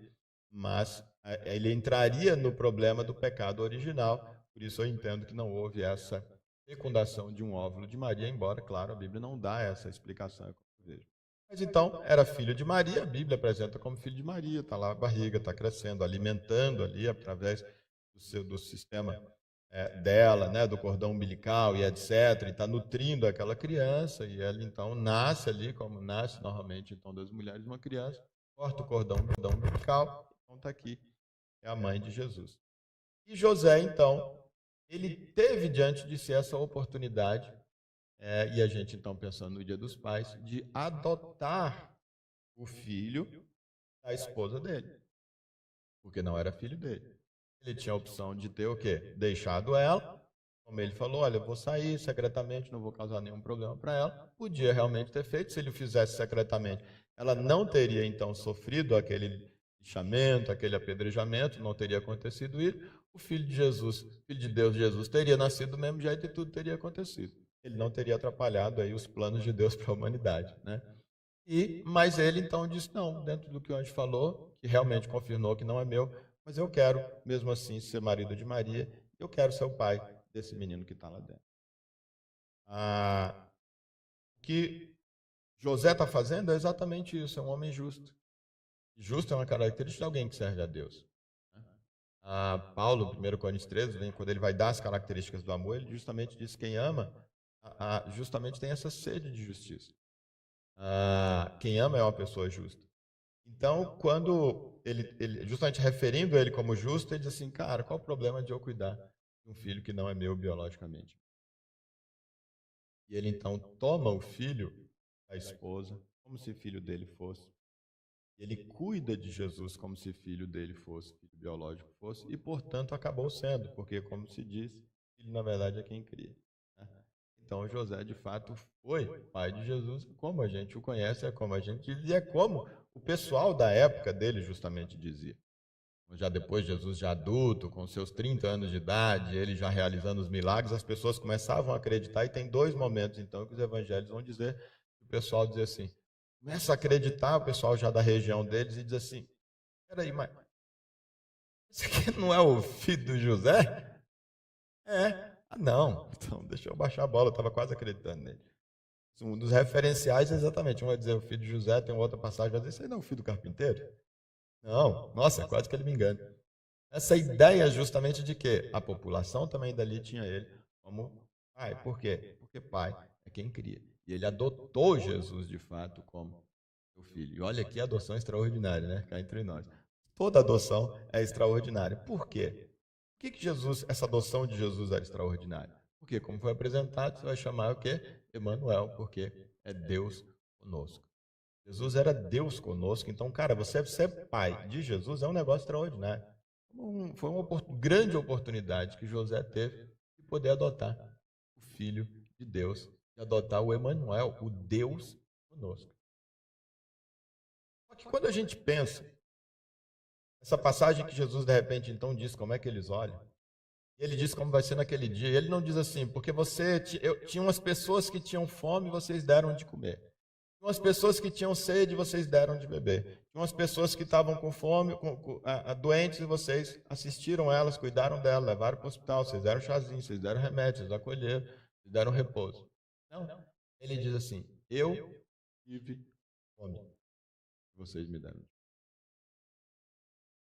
Mas ele entraria no problema do pecado original. Por isso eu entendo que não houve essa fecundação de um óvulo de Maria, embora, claro, a Bíblia não dá essa explicação, eu vejo. Mas então, era filho de Maria, a Bíblia apresenta como filho de Maria, está lá a barriga, está crescendo, alimentando ali através do sistema dela, né, do cordão umbilical e etc, e está nutrindo aquela criança, e ela então nasce ali, como nasce normalmente então das mulheres uma criança, corta o cordão umbilical, então está aqui, é a mãe de Jesus. E José, então, ele teve diante de si essa oportunidade, e a gente então pensando no Dia dos Pais, de adotar o filho da esposa dele, porque não era filho dele. Ele tinha a opção de ter o quê? Deixado ela, como ele falou, olha, eu vou sair secretamente, não vou causar nenhum problema para ela. Podia realmente ter feito, se ele o fizesse secretamente, ela não teria então sofrido aquele lixamento, aquele apedrejamento, não teria acontecido isso. O filho de Jesus, filho de Deus, Jesus, teria nascido do mesmo jeito e tudo teria acontecido. Ele não teria atrapalhado aí os planos de Deus para a humanidade, né? Mas ele então disse, não, dentro do que o anjo falou, que realmente confirmou que não é meu, mas eu quero, mesmo assim, ser marido de Maria, eu quero ser o pai desse menino que está lá dentro. O que José está fazendo é exatamente isso, é um homem justo. Justo é uma característica de alguém que serve a Deus. Paulo, 1 Coríntios 13, quando ele vai dar as características do amor, ele justamente diz que quem ama, justamente tem essa sede de justiça. Quem ama é uma pessoa justa. Então, quando ele, justamente referindo ele como justo, ele diz assim, cara, qual o problema de eu cuidar de um filho que não é meu biologicamente? E ele então toma o filho da esposa como se filho dele fosse. Ele cuida de Jesus como se filho dele fosse, filho biológico fosse, e portanto acabou sendo, porque como se diz, filho, na verdade, é quem cria. Né? Então, José, de fato, foi pai de Jesus, como a gente o conhece, é como a gente diz, e é como o pessoal da época dele justamente dizia. Já depois, Jesus já adulto, com seus 30 anos de idade, ele já realizando os milagres, as pessoas começavam a acreditar, e tem dois momentos, então, que os evangelhos vão dizer, o pessoal diz assim, começa a acreditar, o pessoal já da região deles, e diz assim, peraí, mas esse aqui não é o filho do José? É. Ah, não. Então, deixa eu baixar a bola, eu estava quase acreditando nele. Um dos referenciais, exatamente, um vai dizer o filho de José, tem outra passagem, vai dizer, esse aí não é o filho do carpinteiro? Não. Nossa, quase que ele me engana. Essa ideia justamente de que a população também dali tinha ele como pai. Por quê? Porque pai é quem cria. E ele adotou Jesus, de fato, como seu filho. E olha aqui a adoção extraordinária, né? Cá entre nós. Toda adoção é extraordinária. Por quê? Por que Jesus, essa adoção de Jesus era extraordinária? Porque, como foi apresentado, você vai chamar o quê? Emanuel, porque é Deus conosco. Jesus era Deus conosco. Então, cara, você ser pai de Jesus é um negócio extraordinário. Foi uma grande oportunidade que José teve de poder adotar o Filho de Deus, de adotar o Emanuel, o Deus conosco. Só que quando a gente pensa, essa passagem que Jesus de repente então diz como é que eles olham, e ele diz como vai ser naquele dia, e ele não diz assim, porque tinha umas pessoas que tinham fome e vocês deram de comer. Tinha umas pessoas que tinham sede e vocês deram de beber. Tinha umas pessoas que estavam com fome, doentes, e vocês assistiram elas, cuidaram delas, levaram para o hospital, vocês deram chazinho, vocês deram remédio, vocês acolheram, vocês deram repouso. Não, ele diz assim, eu tive fome, vocês me deram.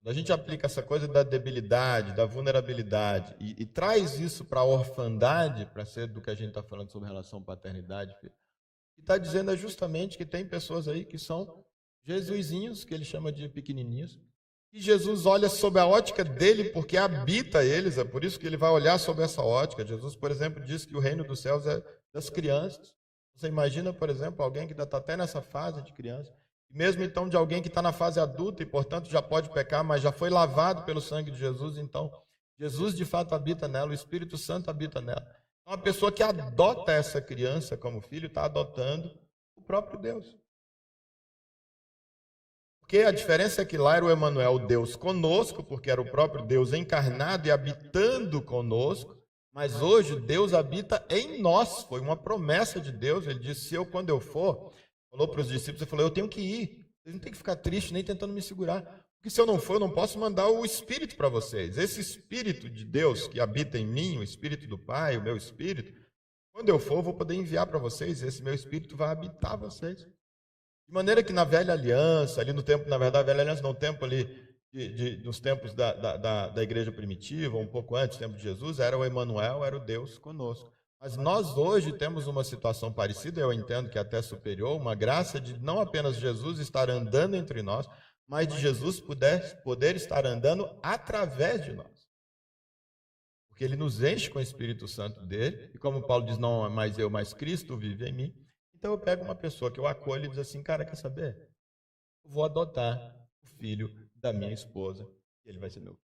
Quando a gente aplica essa coisa da debilidade, da vulnerabilidade, e traz isso para a orfandade, para ser do que a gente está falando sobre relação paternidade, filho, o que está dizendo é justamente que tem pessoas aí que são Jesusinhos, que ele chama de pequenininhos, e Jesus olha sob a ótica dele porque habita eles, é por isso que ele vai olhar sob essa ótica. Jesus, por exemplo, diz que o reino dos céus é das crianças. Você imagina, por exemplo, alguém que ainda está até nessa fase de criança, e mesmo então de alguém que está na fase adulta e, portanto, já pode pecar, mas já foi lavado pelo sangue de Jesus, então Jesus de fato habita nela, o Espírito Santo habita nela. Então, a pessoa que adota essa criança como filho está adotando o próprio Deus. Porque a diferença é que lá era o Emanuel, o Deus conosco, porque era o próprio Deus encarnado e habitando conosco, mas hoje Deus habita em nós, foi uma promessa de Deus. Ele disse, quando eu for, falou para os discípulos, ele falou, eu tenho que ir, vocês não têm que ficar tristes nem tentando me segurar, porque se eu não for, eu não posso mandar o Espírito para vocês. Esse Espírito de Deus que habita em mim, o Espírito do Pai, o meu Espírito, quando eu for, eu vou poder enviar para vocês, esse meu Espírito vai habitar vocês. De maneira que na velha aliança, ali no tempo, na verdade, velha aliança não, tempo ali, dos tempos da igreja primitiva, um pouco antes do tempo de Jesus, era o Emanuel, era o Deus conosco. Mas nós hoje temos uma situação parecida, eu entendo que até superior, uma graça de não apenas Jesus estar andando entre nós, mas de Jesus poder estar andando através de nós. Porque ele nos enche com o Espírito Santo dele, e como Paulo diz, não é mais eu, mas Cristo vive em mim. Então eu pego uma pessoa que eu acolho e diz assim, cara, quer saber? Eu vou adotar o filho da minha esposa e ele vai ser meu.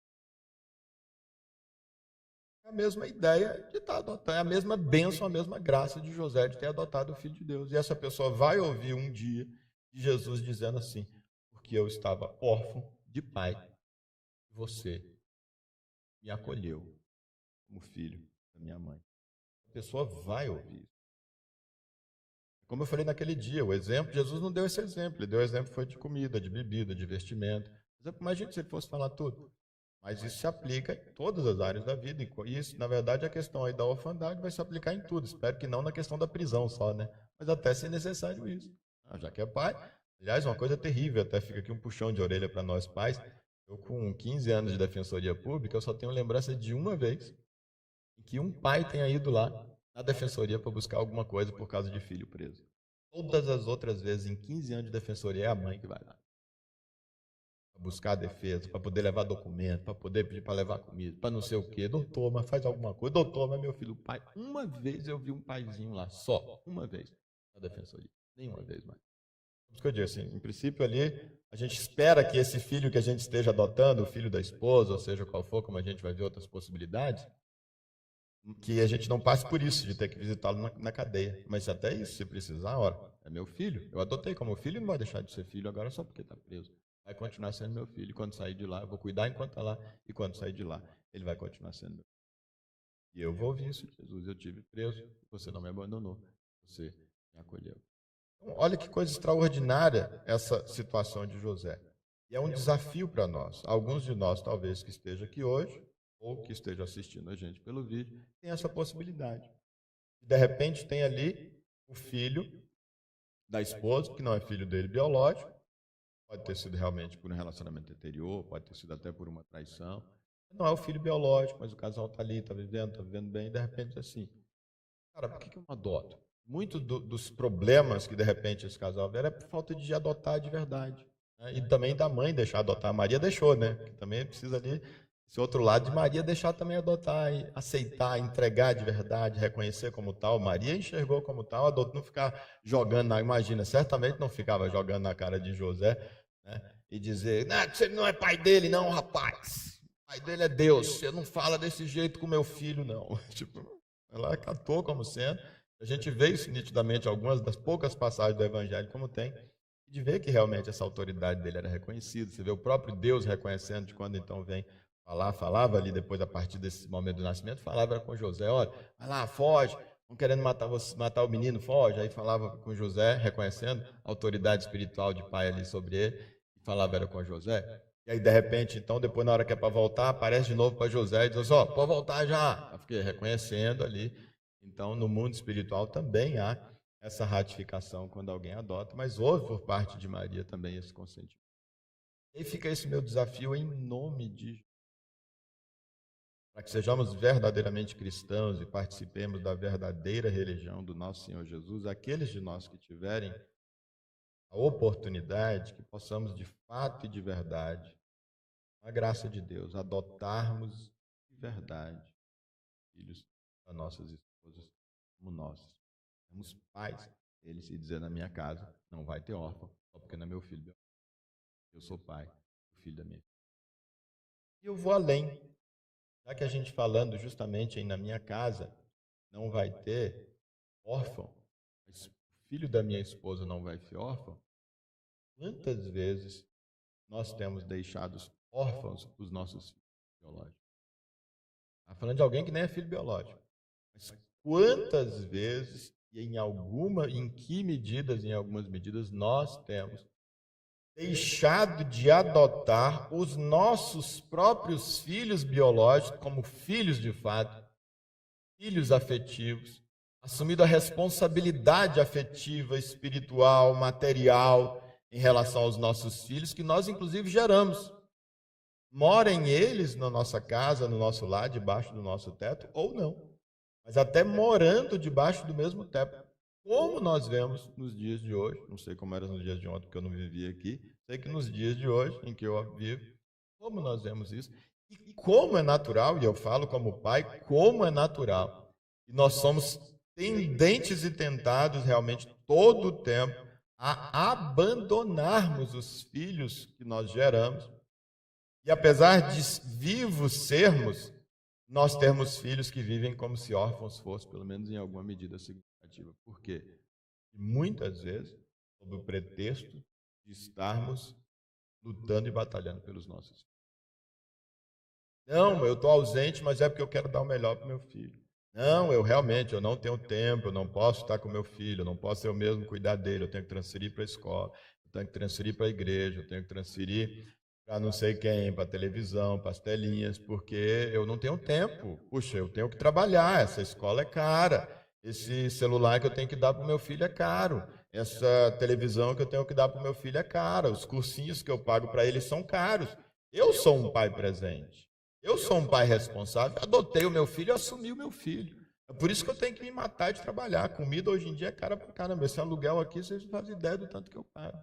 É a mesma ideia de estar adotando, é a mesma bênção, a mesma graça de José de ter adotado o filho de Deus. E essa pessoa vai ouvir um dia de Jesus dizendo assim, porque eu estava órfão de pai, você me acolheu como filho da minha mãe. A pessoa vai ouvir isso. Como eu falei naquele dia, o exemplo, Jesus não deu esse exemplo, ele deu o exemplo foi de comida, de bebida, de vestimento. Imagina se ele fosse falar tudo. Mas isso se aplica em todas as áreas da vida. E isso, na verdade, a questão aí da orfandade vai se aplicar em tudo. Espero que não na questão da prisão só, né? Mas até se necessário isso. Já que é pai. Aliás, uma coisa terrível, até fica aqui um puxão de orelha para nós pais. Eu, com 15 anos de defensoria pública, eu só tenho lembrança de uma vez em que um pai tenha ido lá na defensoria para buscar alguma coisa por causa de filho preso. Todas as outras vezes, em 15 anos de defensoria, é a mãe que vai lá. Para buscar a defesa, para poder levar documento, para poder pedir para levar comida, para não sei o quê. Doutor, mas faz alguma coisa. Doutor, mas meu filho, o pai. Uma vez eu vi um paizinho lá, só. Uma vez na defensoria. Nenhuma vez mais. Por isso que eu digo assim, em princípio ali, a gente espera que esse filho que a gente esteja adotando, o filho da esposa, ou seja qual for, como a gente vai ver outras possibilidades, que a gente não passe por isso, de ter que visitá-lo na cadeia. Mas até isso, se precisar, ora, é meu filho. Eu adotei como filho e não vai deixar de ser filho agora só porque está preso. Vai continuar sendo meu filho. E quando sair de lá, eu vou cuidar enquanto está lá. E quando sair de lá, ele vai continuar sendo meu filho. E eu vou ouvir isso. Jesus, eu tive preso. Você não me abandonou. Você me acolheu. Então, olha que coisa extraordinária essa situação de José. E é um desafio para nós. Alguns de nós, talvez, que esteja aqui hoje, ou que esteja assistindo a gente pelo vídeo, tem essa possibilidade. De repente tem ali o filho da esposa, que não é filho dele biológico, pode ter sido realmente por um relacionamento anterior, pode ter sido até por uma traição. Não é o filho biológico, mas o casal está ali, está vivendo bem, e de repente assim, cara, por que eu não adoto? Muitos dos problemas que de repente esse casal vê é por falta de adotar de verdade. Né? E também da mãe deixar adotar. A Maria deixou, né? Que também precisa ali, esse outro lado de Maria deixar também adotar, e aceitar, entregar de verdade, reconhecer como tal. Maria enxergou como tal, adotou, não ficar jogando, imagina, certamente não ficava jogando na cara de José, né? E dizer, não, você não é pai dele não, rapaz. O pai dele é Deus, você não fala desse jeito com meu filho, não. Tipo, ela acatou como sendo. A gente vê isso nitidamente, algumas das poucas passagens do Evangelho, como tem, de ver que realmente essa autoridade dele era reconhecida. Você vê o próprio Deus reconhecendo de quando então vem falar, falava ali depois, a partir desse momento do nascimento, falava com José, olha, vai lá, foge, estão querendo matar o menino, foge. Aí falava com José, reconhecendo a autoridade espiritual de pai ali sobre ele, e falava era com José. E aí, de repente, então, depois, na hora que é para voltar, aparece de novo para José e diz, ó, pode voltar já. Eu fiquei reconhecendo ali. Então, no mundo espiritual também há essa ratificação quando alguém adota, mas houve por parte de Maria também esse consentimento. E aí fica esse meu desafio em nome de Jesus, para que sejamos verdadeiramente cristãos e participemos da verdadeira religião do nosso Senhor Jesus, aqueles de nós que tiverem a oportunidade, que possamos de fato e de verdade, a graça de Deus, adotarmos de verdade filhos das nossas esposas como nós. Temos pais, ele se dizer na minha casa, não vai ter órfão, só porque não é meu filho. Eu sou pai, o filho da minha filha. E eu vou além. Já que a gente falando justamente aí na minha casa, não vai ter órfão, mas o filho da minha esposa não vai ser órfão, quantas vezes nós temos deixado órfãos os nossos filhos biológicos? Está falando de alguém que nem é filho biológico. Mas quantas vezes, e em que medidas, em algumas medidas, nós temos deixado de adotar os nossos próprios filhos biológicos como filhos de fato, filhos afetivos, assumido a responsabilidade afetiva, espiritual, material em relação aos nossos filhos, que nós inclusive geramos. Morem eles na nossa casa, no nosso lar, debaixo do nosso teto, ou não. Mas até morando debaixo do mesmo teto. Como nós vemos nos dias de hoje, não sei como era nos dias de ontem, porque eu não vivi aqui, sei que nos dias de hoje, em que eu vivo, como nós vemos isso, e como é natural, e eu falo como pai, como é natural, e nós somos tendentes e tentados realmente todo o tempo a abandonarmos os filhos que nós geramos, e apesar de vivos sermos, nós temos filhos que vivem como se órfãos fossem, pelo menos em alguma medida significativa. Por quê? Muitas vezes, sob o pretexto de estarmos lutando e batalhando pelos nossos filhos. Não, eu estou ausente, mas é porque eu quero dar o melhor para o meu filho. Não, eu não tenho tempo, eu não posso estar com o meu filho, eu não posso eu mesmo cuidar dele, eu tenho que transferir para a escola, eu tenho que transferir para a igreja, eu tenho que transferir para não sei quem, para a televisão, para as telinhas, porque eu não tenho tempo. Puxa, eu tenho que trabalhar, essa escola é cara, esse celular que eu tenho que dar para o meu filho é caro, essa televisão que eu tenho que dar para o meu filho é cara, os cursinhos que eu pago para ele são caros. Eu sou um pai presente, eu sou um pai responsável, adotei o meu filho e assumi o meu filho. É por isso que eu tenho que me matar de trabalhar. Comida hoje em dia é cara para caramba. Esse aluguel aqui, vocês não fazem ideia do tanto que eu pago.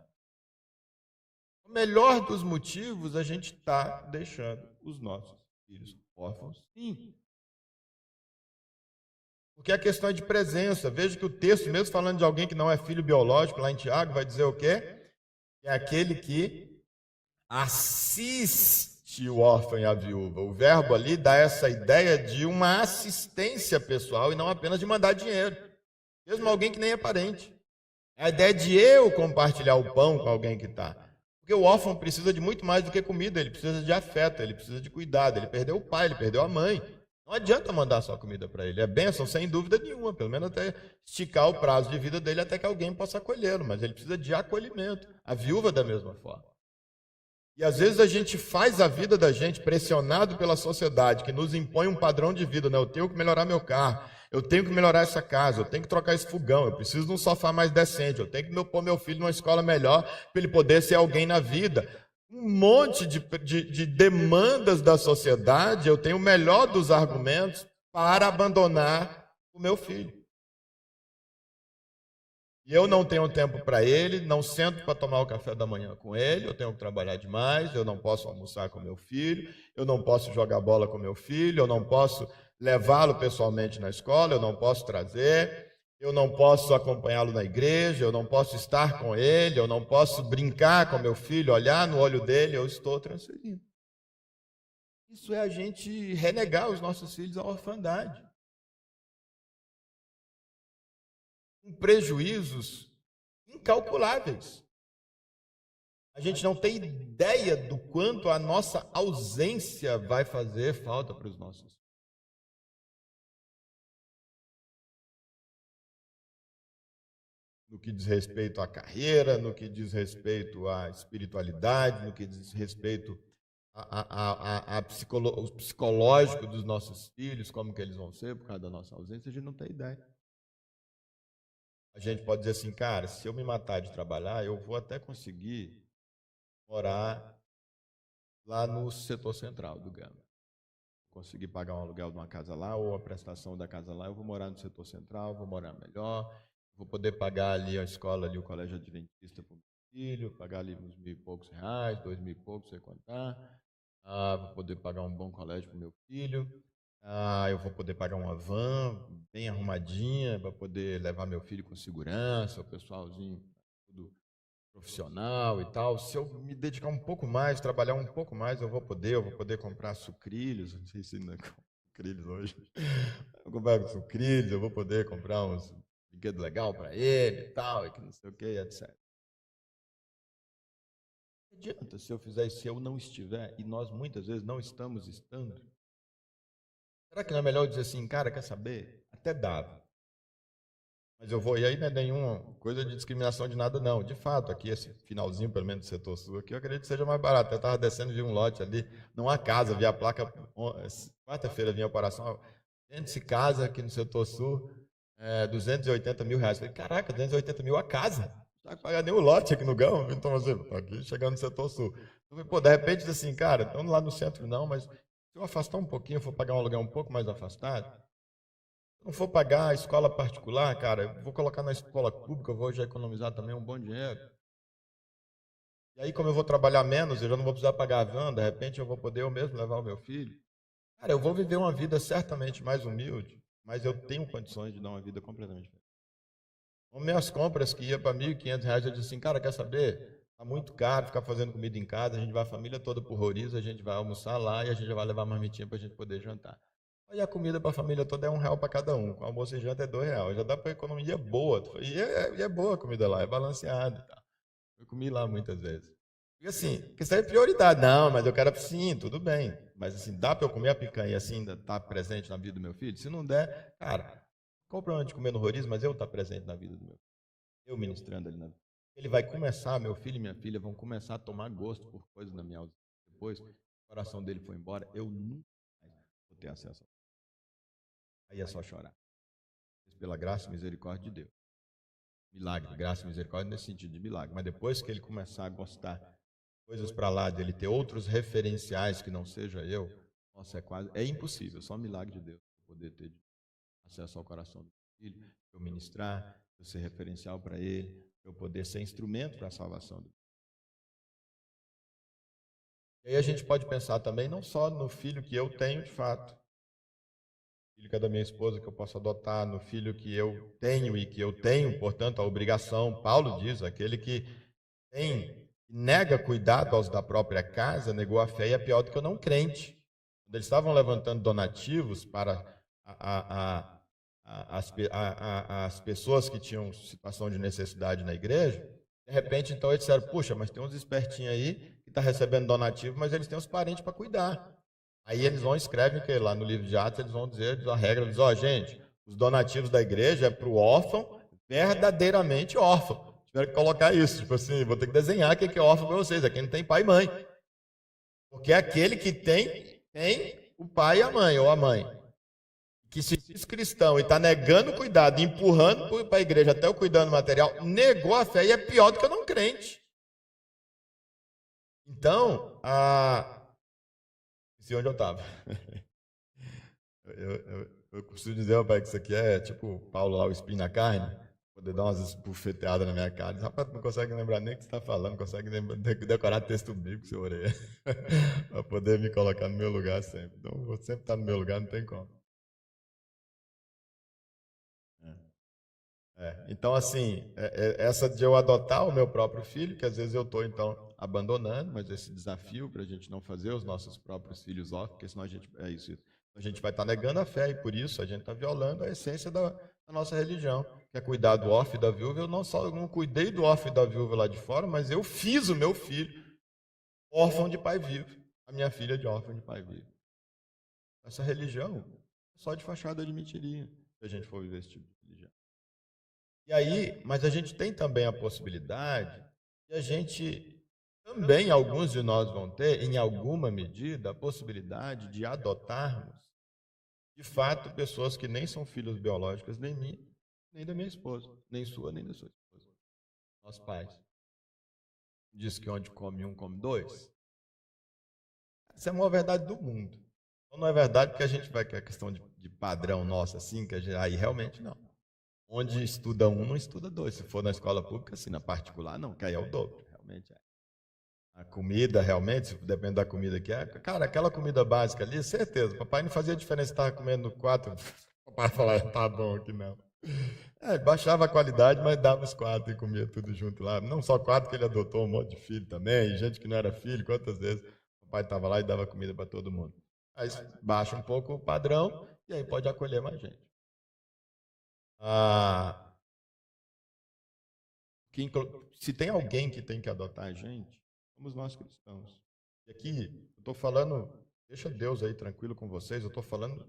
O melhor dos motivos, a gente está deixando os nossos filhos órfãos, sim. Porque a questão é de presença. Veja que o texto, mesmo falando de alguém que não é filho biológico, lá em Tiago, vai dizer o quê? É aquele que assiste o órfão e a viúva. O verbo ali dá essa ideia de uma assistência pessoal e não apenas de mandar dinheiro. Mesmo alguém que nem é parente. É a ideia de eu compartilhar o pão com alguém que está. Porque o órfão precisa de muito mais do que comida, ele precisa de afeto, ele precisa de cuidado, ele perdeu o pai, ele perdeu a mãe. Não adianta mandar só comida para ele. É bênção, sem dúvida nenhuma, pelo menos até esticar o prazo de vida dele até que alguém possa acolhê-lo, mas ele precisa de acolhimento. A viúva da mesma forma. E às vezes a gente faz a vida da gente pressionado pela sociedade, que nos impõe um padrão de vida, né? Eu tenho que melhorar meu carro, eu tenho que melhorar essa casa, eu tenho que trocar esse fogão, eu preciso de um sofá mais decente, eu tenho que pôr meu filho numa escola melhor para ele poder ser alguém na vida. Um monte de demandas da sociedade, eu tenho o melhor dos argumentos para abandonar o meu filho. E eu não tenho tempo para ele, não sento para tomar o café da manhã com ele, eu tenho que trabalhar demais, eu não posso almoçar com meu filho, eu não posso jogar bola com meu filho, eu não posso levá-lo pessoalmente na escola, eu não posso trazer, eu não posso acompanhá-lo na igreja, eu não posso estar com ele, eu não posso brincar com meu filho, olhar no olho dele, eu estou transferindo. Isso é a gente renegar os nossos filhos à orfandade. Com prejuízos incalculáveis. A gente não tem ideia do quanto a nossa ausência vai fazer falta para os nossos filhos. No que diz respeito à carreira, no que diz respeito à espiritualidade, no que diz respeito ao psicológico dos nossos filhos, como que eles vão ser por causa da nossa ausência, a gente não tem ideia. A gente pode dizer assim, cara, se eu me matar de trabalhar, eu vou até conseguir morar lá no setor central do Gama. Conseguir pagar um aluguel de uma casa lá ou a prestação da casa lá, eu vou morar no setor central, vou morar melhor, vou poder pagar ali a escola, ali o colégio adventista para o meu filho, pagar ali uns R$1.000 e poucos, R$2.000 e poucos, sei contar. Vou poder pagar um bom colégio para o meu filho. Eu vou poder pagar uma van bem arrumadinha para poder levar meu filho com segurança, o pessoalzinho tudo profissional e tal. Se eu me dedicar um pouco mais, trabalhar um pouco mais, eu vou poder comprar sucrilhos, não sei se ainda compro sucrilhos hoje. Eu vou comprar sucrilhos, eu vou poder comprar uns brinquedos legais para ele e tal, e que não sei o que, etc. Não adianta se eu fizer isso, se eu não estiver, e nós muitas vezes não estamos estando. Será que não é melhor dizer assim, cara, quer saber? Até dava. Mas eu vou, e aí não é nenhuma coisa de discriminação de nada, não. De fato, aqui, esse finalzinho, pelo menos do setor sul, aqui, eu acredito que seja mais barato. Eu estava descendo, vi um lote ali, numa casa, vi a placa, quarta-feira vinha a operação, vende-se casa aqui no setor sul, R$280 mil. Falei, caraca, 280 mil a casa? Não vai pagar nem o lote aqui no Gama? Então, assim, aqui chegando no setor sul. Eu falei, de repente, assim, cara, estamos lá no centro não, mas se eu afastar um pouquinho, eu for pagar um aluguel um pouco mais afastado, se não for pagar a escola particular, cara, eu vou colocar na escola pública, eu vou já economizar também um bom dinheiro. E aí, como eu vou trabalhar menos, eu já não vou precisar pagar a van, de repente eu vou poder eu mesmo levar o meu filho. Cara, eu vou viver uma vida certamente mais humilde, mas eu tenho condições de dar uma vida completamente diferente. Com minhas compras que ia para R$1.500, eu disse assim, cara, quer saber? Está muito caro ficar fazendo comida em casa, a gente vai a família toda por Roriz, a gente vai almoçar lá e a gente já vai levar marmitinha para a gente poder jantar. Aí a comida para a família toda é R$1 para cada um, com almoço e janta é R$2, já dá para economia boa, e é boa a comida lá, é balanceada e tal. Eu comi lá muitas vezes. E assim, porque isso é prioridade. Não, mas eu quero, sim, tudo bem. Mas assim, dá para eu comer a picanha e assim ainda estar presente na vida do meu filho? Se não der, cara, qual o problema de comer no Roriz, mas eu estar presente na vida do meu filho? Eu ministrando ali na vida. Ele vai começar, meu filho e minha filha vão começar a tomar gosto por coisas na minha ausência. Depois, o coração dele foi embora, eu nunca mais vou ter acesso a isso. Aí é só chorar. Pela graça e misericórdia de Deus. Milagre, graça e misericórdia nesse sentido de milagre. Mas depois que ele começar a gostar coisas para lá, dele ter outros referenciais que não seja eu, nossa, é impossível, só milagre de Deus poder ter acesso ao coração do filho, eu ministrar, eu ser referencial para ele, eu poder ser instrumento para a salvação dele. E aí a gente pode pensar também não só no filho que eu tenho de fato, filho que é da minha esposa que eu posso adotar, no filho que eu tenho e que eu tenho, portanto, a obrigação, Paulo diz, aquele que tem nega cuidado aos da própria casa, negou a fé e é pior do que o não crente. Quando eles estavam levantando donativos para as pessoas que tinham situação de necessidade na igreja, de repente, então, eles disseram, puxa, mas tem uns espertinhos aí que estão recebendo donativo, mas eles têm os parentes para cuidar. Aí eles vão escrevem que lá no livro de Atos, eles vão dizer a regra, eles dizem, gente, os donativos da igreja é para o órfão, verdadeiramente órfão. Tiveram que colocar isso, tipo assim, vou ter que desenhar o que é órfão para vocês, aqui não tem pai e mãe. Porque aquele que tem o pai e a mãe, ou a mãe. Que se diz cristão e está negando cuidado, empurrando para a igreja até o cuidando material, negou a fé e é pior do que o não crente. Então, não sei onde eu estava. Eu costumo dizer, rapaz, que isso aqui é tipo Paulo lá, o espinho na carne, poder dar umas esbufeteadas na minha cara. Rapaz, não consegue lembrar nem o que você está falando, não consegue decorar texto bíblico, seu orelha, para poder me colocar no meu lugar sempre. Então, vou sempre estar no meu lugar, não tem como. Então, assim, essa de eu adotar o meu próprio filho, que às vezes eu estou, então, abandonando, mas esse desafio para a gente não fazer os nossos próprios filhos órfãos, porque senão a gente, a gente vai estar negando a fé, e por isso a gente está violando a essência da nossa religião, que é cuidar do órfão e da viúva. Eu não cuidei do órfão e da viúva lá de fora, mas eu fiz o meu filho órfão de pai vivo, a minha filha de órfão de pai vivo. Essa religião, só de fachada de mentirinha, se a gente for viver esse tipo de religião. E aí, mas a gente tem também a possibilidade, e a gente também, alguns de nós vão ter, em alguma medida, a possibilidade de adotarmos, de fato, pessoas que nem são filhos biológicos, nem minha, nem da minha esposa, nem sua, nem da sua esposa. Nós pais. Diz que onde come um, come dois. Essa é a maior verdade do mundo. Então, não é verdade porque a gente vai, que é questão de padrão nosso, assim, que a gente, aí realmente não. Onde estuda um, não estuda dois. Se for na escola pública, assim, na particular, não, que aí é o dobro, realmente é. A comida, realmente, depende da comida que é. Cara, aquela comida básica ali, certeza, papai não fazia diferença se estava comendo 4, papai falava, tá bom aqui não. Baixava a qualidade, mas dava os 4 e comia tudo junto lá. Não só 4, que ele adotou um monte de filho também, e gente que não era filho, quantas vezes o papai estava lá e dava comida para todo mundo. Aí baixa um pouco o padrão e aí pode acolher mais gente. Se tem alguém que tem que adotar a gente, somos nós cristãos. E aqui, eu estou falando, deixa Deus aí tranquilo com vocês, eu estou falando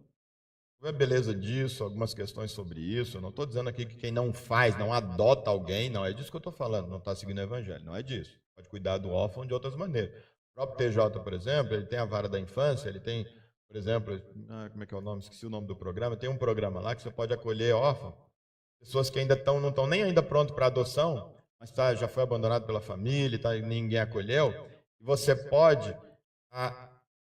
a beleza disso, algumas questões sobre isso. Eu não estou dizendo aqui que quem não faz, não adota alguém, não é disso que eu estou falando, não está seguindo o evangelho, não é disso. Pode cuidar do órfão de outras maneiras. O próprio TJ, por exemplo, ele tem a vara da infância, ele tem, por exemplo, como é que é o nome? Esqueci o nome do programa. Tem um programa lá que você pode acolher órfão, pessoas que ainda não estão nem ainda prontos para adoção, mas já foi abandonado pela família, ninguém acolheu. E você pode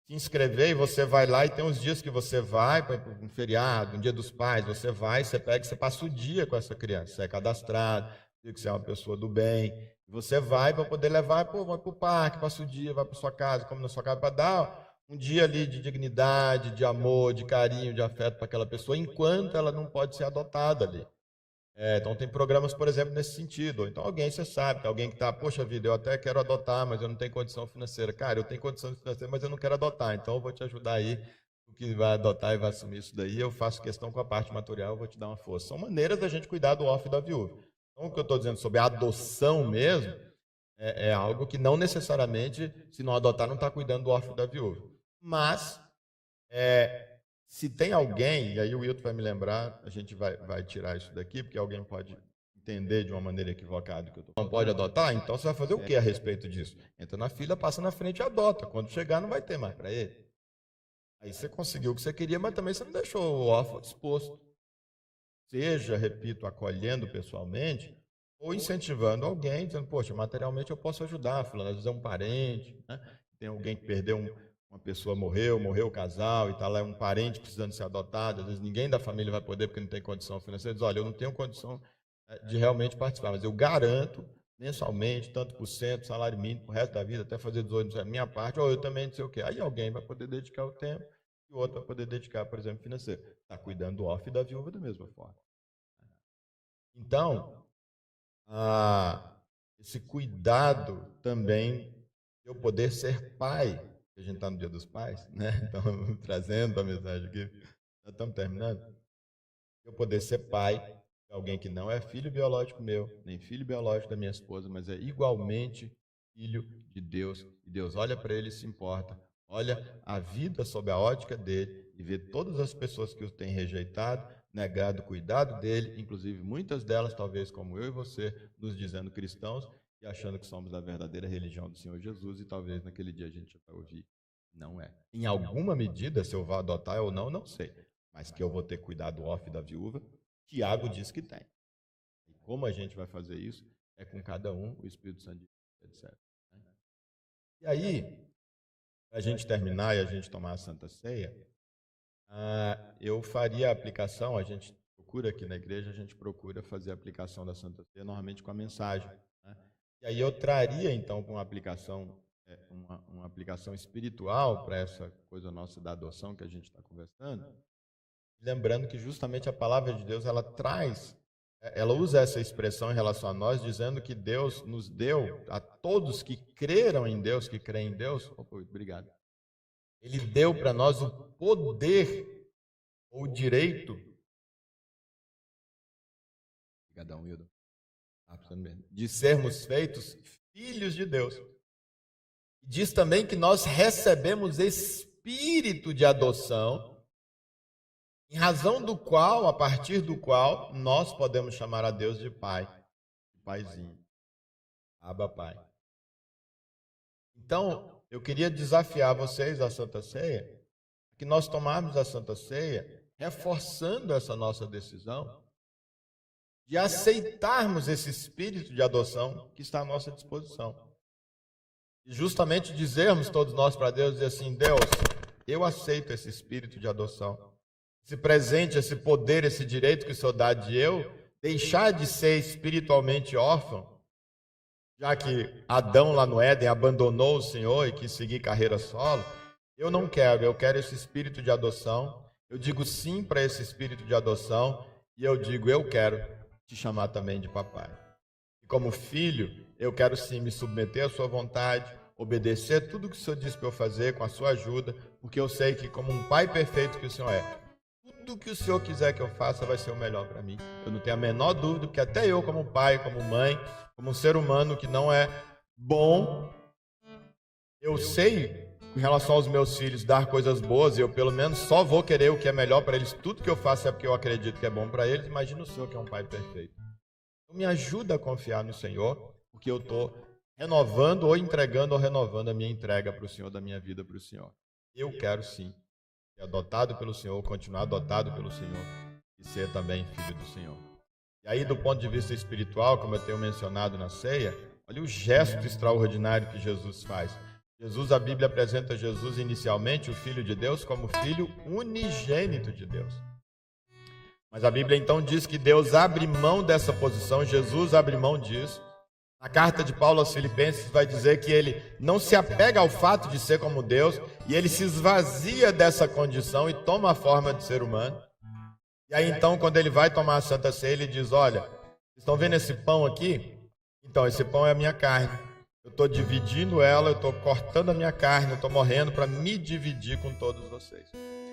se inscrever e você vai lá e tem uns dias que você vai, para um feriado, um dia dos pais, você vai, você pega e você passa o dia com essa criança. Você é cadastrado, diz que você é uma pessoa do bem. Você vai para poder levar, vai para o parque, passa o dia, vai para sua casa, come na sua casa, para dar um dia ali de dignidade, de amor, de carinho, de afeto para aquela pessoa, enquanto ela não pode ser adotada ali. Então tem programas, por exemplo, nesse sentido. Então alguém, você sabe, tem alguém que está, poxa vida, eu até quero adotar, mas eu não tenho condição financeira. Cara, eu tenho condição financeira, mas eu não quero adotar, então eu vou te ajudar aí, o que vai adotar e vai assumir isso daí, eu faço questão com a parte material, eu vou te dar uma força. São maneiras da gente cuidar do órfão e da viúva. Então o que eu estou dizendo sobre a adoção mesmo, é algo que não necessariamente, se não adotar, não está cuidando do órfão e da viúva. Mas, se tem alguém, e aí o Wilton vai me lembrar, a gente vai tirar isso daqui, porque alguém pode entender de uma maneira equivocada que eu não pode adotar, então você vai fazer o que a respeito disso? Entra na fila, passa na frente e adota. Quando chegar, não vai ter mais para ele. Aí você conseguiu o que você queria, mas também você não deixou o órfão disposto. Seja, repito, acolhendo pessoalmente, ou incentivando alguém, dizendo, poxa, materialmente eu posso ajudar, fulano, às vezes é um parente, né? Tem alguém que perdeu uma pessoa morreu o casal e está lá um parente precisando ser adotado, às vezes ninguém da família vai poder porque não tem condição financeira, diz, olha, eu não tenho condição de realmente participar, mas eu garanto mensalmente, tanto por cento, salário mínimo, pro resto da vida, até fazer 18 anos, minha parte, ou eu também não sei o quê. Aí alguém vai poder dedicar o tempo e o outro vai poder dedicar, por exemplo, financeiro. Está cuidando do órfão e da viúva da mesma forma. Então, esse cuidado também de eu poder ser pai. A gente está no Dia dos Pais, né? Então, trazendo a mensagem aqui, já estamos terminando. Eu poder ser pai de alguém que não é filho biológico meu, nem filho biológico da minha esposa, mas é igualmente filho de Deus. E Deus olha para ele e se importa. Olha a vida sob a ótica dele e vê todas as pessoas que o têm rejeitado, negado o cuidado dele, inclusive muitas delas, talvez como eu e você, nos dizendo cristãos e achando que somos da verdadeira religião do Senhor Jesus, e talvez naquele dia a gente vai ouvir, não é. Em alguma medida, se eu vou adotar ou não, não sei. Mas que eu vou ter cuidado off da viúva, Tiago diz que tem. E como a gente vai fazer isso? É com cada um, o Espírito Santo, etc. E aí, para a gente terminar e a gente tomar a Santa Ceia, eu faria a aplicação, a gente procura aqui na igreja, a gente procura fazer a aplicação da Santa Ceia normalmente com a mensagem. Né? E aí eu traria, então, com uma aplicação espiritual para essa coisa nossa da adoção que a gente está conversando, lembrando que justamente a palavra de Deus, ela usa essa expressão em relação a nós, dizendo que Deus nos deu, a todos que creram em Deus, que creem em Deus, obrigado, Ele deu para nós o poder ou o direito, de sermos feitos filhos de Deus. Diz também que nós recebemos espírito de adoção, em razão do qual, a partir do qual, nós podemos chamar a Deus de Pai, de Paizinho, Abba Pai. Então, eu queria desafiar vocês à Santa Ceia, que nós tomarmos a Santa Ceia, reforçando essa nossa decisão, de aceitarmos esse espírito de adoção que está à nossa disposição. E justamente dizermos todos nós para Deus, dizer assim, Deus, eu aceito esse espírito de adoção. Esse presente, esse poder, esse direito que o Senhor dá de eu deixar de ser espiritualmente órfão, já que Adão lá no Éden abandonou o Senhor e quis seguir carreira solo, eu não quero, eu quero esse espírito de adoção, eu digo sim para esse espírito de adoção e eu digo, eu quero te chamar também de papai. E como filho, eu quero sim me submeter à sua vontade, obedecer tudo que o Senhor diz para eu fazer com a sua ajuda, porque eu sei que como um pai perfeito que o Senhor é, tudo que o Senhor quiser que eu faça vai ser o melhor para mim. Eu não tenho a menor dúvida que até eu como pai, como mãe, como um ser humano que não é bom, eu sei, em relação aos meus filhos, dar coisas boas e eu pelo menos só vou querer o que é melhor para eles. Tudo que eu faço é porque eu acredito que é bom para eles. Imagina o Senhor que é um pai perfeito. Então me ajuda a confiar no Senhor, porque eu estou renovando ou entregando ou renovando a minha entrega para o Senhor, da minha vida para o Senhor. Eu quero sim ser adotado pelo Senhor, continuar adotado pelo Senhor e ser também filho do Senhor. E aí, do ponto de vista espiritual, como eu tenho mencionado na ceia, olha o gesto extraordinário que Jesus faz. A Bíblia apresenta Jesus inicialmente, o Filho de Deus, como Filho unigênito de Deus. Mas a Bíblia então diz que Deus abre mão dessa posição, Jesus abre mão disso. Na carta de Paulo aos Filipenses vai dizer que ele não se apega ao fato de ser como Deus e ele se esvazia dessa condição e toma a forma de ser humano. E aí então, quando ele vai tomar a Santa Ceia, ele diz, olha, vocês estão vendo esse pão aqui? Então, esse pão é a minha carne. Eu estou dividindo ela, eu estou cortando a minha carne, eu estou morrendo para me dividir com todos vocês.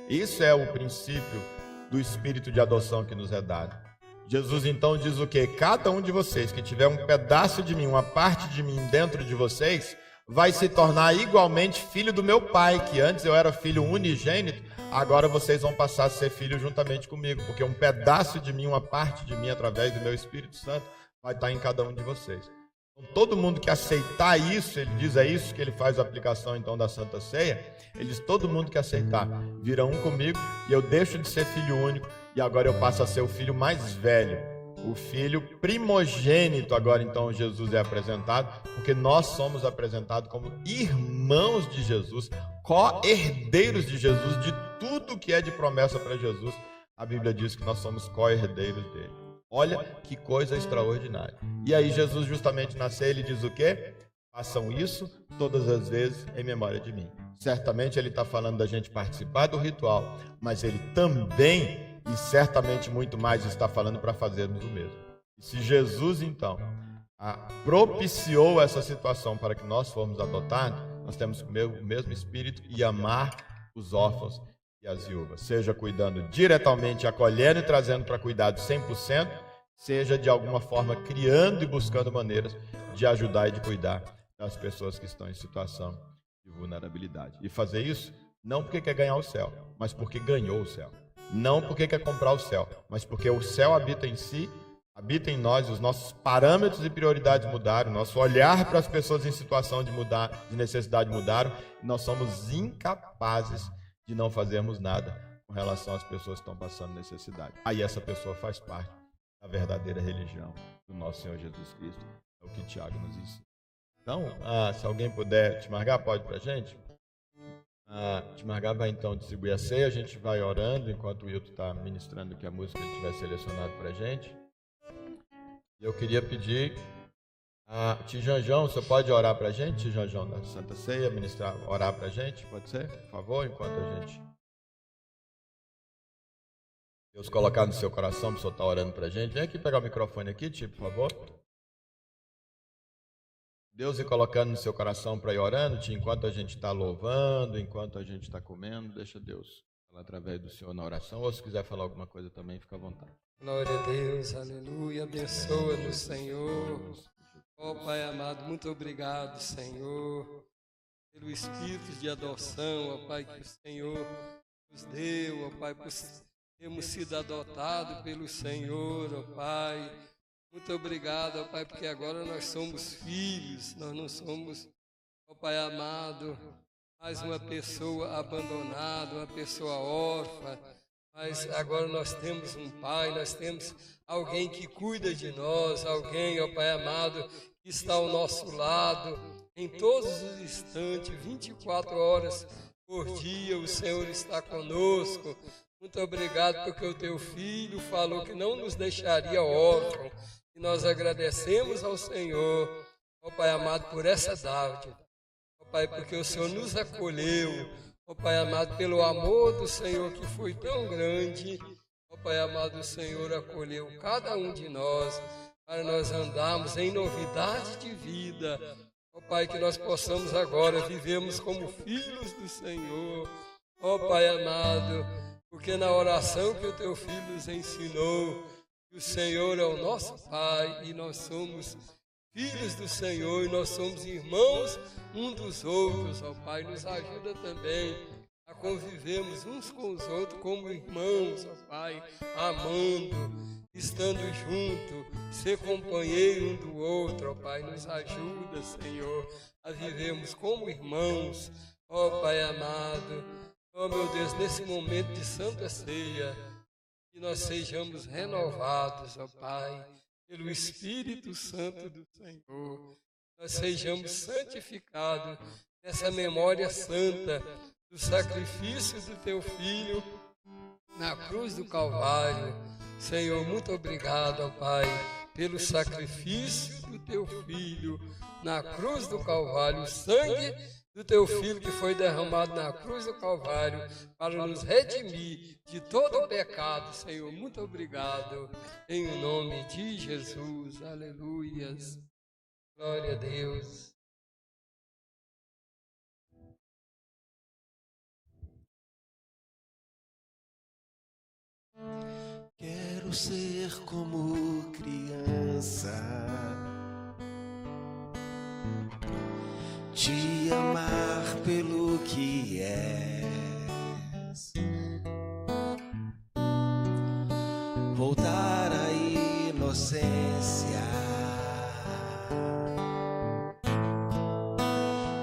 Isso é o princípio do espírito de adoção que nos é dado. Jesus então diz o quê? Cada um de vocês que tiver um pedaço de mim, uma parte de mim dentro de vocês, vai se tornar igualmente filho do meu Pai, que antes eu era filho unigênito, agora vocês vão passar a ser filhos juntamente comigo, porque um pedaço de mim, uma parte de mim, através do meu Espírito Santo, vai estar em cada um de vocês. Então, todo mundo que aceitar isso, ele diz, é isso que ele faz a aplicação então da Santa Ceia, ele diz, todo mundo que aceitar, vira um comigo, e eu deixo de ser filho único, e agora eu passo a ser o filho mais velho, o filho primogênito. Agora então Jesus é apresentado, porque nós somos apresentados como irmãos de Jesus, co-herdeiros de Jesus, de tudo que é de promessa para Jesus. A Bíblia diz que nós somos co-herdeiros dele. Olha que coisa extraordinária. E aí Jesus justamente na ceia, ele diz o quê? Façam isso todas as vezes em memória de mim. Certamente ele está falando da gente participar do ritual, mas ele também, e certamente muito mais, está falando para fazermos o mesmo. E se Jesus, então, propiciou essa situação para que nós formos adotados, nós temos o mesmo espírito e amar os órfãos e as viúvas, seja cuidando diretamente, acolhendo e trazendo para cuidado 100%, seja de alguma forma criando e buscando maneiras de ajudar e de cuidar das pessoas que estão em situação de vulnerabilidade. E fazer isso não porque quer ganhar o céu, mas porque ganhou o céu. Não porque quer comprar o céu, mas porque o céu habita em si, habita em nós, os nossos parâmetros e prioridades mudaram, nosso olhar para as pessoas em situação de necessidade mudaram, e nós somos incapazes de não fazermos nada com relação às pessoas que estão passando necessidade. Aí essa pessoa faz parte da verdadeira religião do nosso Senhor Jesus Cristo. É o que Tiago nos ensina. Então, se alguém puder, Timargar, pode para a gente? Timargar vai então distribuir a ceia, a gente vai orando enquanto o Wilton está ministrando que a música ele tiver selecionado para a gente. E eu queria pedir a Tijanjão, você pode orar para a gente, Tijanjão da Santa Ceia, orar para a gente, pode ser? Por favor, enquanto a gente... Deus colocar no seu coração, para o senhor estar orando para a gente. Vem aqui pegar o microfone aqui, Tio, por favor. Deus ir colocando no seu coração para ir orando, Tio, enquanto a gente está louvando, enquanto a gente está comendo, deixa Deus falar através do Senhor na oração, ou se quiser falar alguma coisa também, fica à vontade. Glória a Deus, aleluia, abençoa-nos, Senhor. Ó Pai amado, muito obrigado, Senhor, pelo espírito de adoção, ó Pai, que o Senhor nos deu, ó Pai, por termos sido adotados pelo Senhor, ó Pai. Muito obrigado, ó Pai, porque agora nós somos filhos, nós não somos, ó Pai amado, mais uma pessoa abandonada, uma pessoa órfã, mas agora nós temos um Pai, nós temos alguém que cuida de nós, alguém, ó Pai amado, que está ao nosso lado, em todos os instantes, 24 horas por dia, o Senhor está conosco. Muito obrigado porque o Teu Filho falou que não nos deixaria órfãos, e nós agradecemos ao Senhor, ó Pai amado, por essa dádiva, ó Pai, porque o Senhor nos acolheu, ó Pai amado, pelo amor do Senhor que foi tão grande, ó Pai amado, o Senhor acolheu cada um de nós, para nós andarmos em novidade de vida, ó Pai, que nós possamos agora vivermos como filhos do Senhor, ó Pai amado, porque na oração que o Teu Filho nos ensinou, o Senhor é o nosso Pai e nós somos filhos do Senhor e nós somos irmãos um dos outros, ó Pai, nos ajuda também a convivermos uns com os outros como irmãos, ó Pai, amando, estando junto, ser companheiro um do outro, ó Pai, nos ajuda, Senhor, a vivermos como irmãos, ó Pai amado, ó meu Deus, nesse momento de Santa Ceia, que nós sejamos renovados, ó Pai, pelo Espírito Santo do Senhor. Nós sejamos santificados nessa memória santa do sacrifício do Teu Filho na cruz do Calvário. Senhor, muito obrigado, ó Pai, pelo sacrifício do Teu Filho na cruz do Calvário, o sangue do Teu Filho que foi derramado na cruz do Calvário para nos redimir de todo o pecado, Senhor. Muito obrigado, em nome de Jesus. Aleluias. Glória a Deus. Quero ser como criança, te amar pelo que és, voltar à inocência,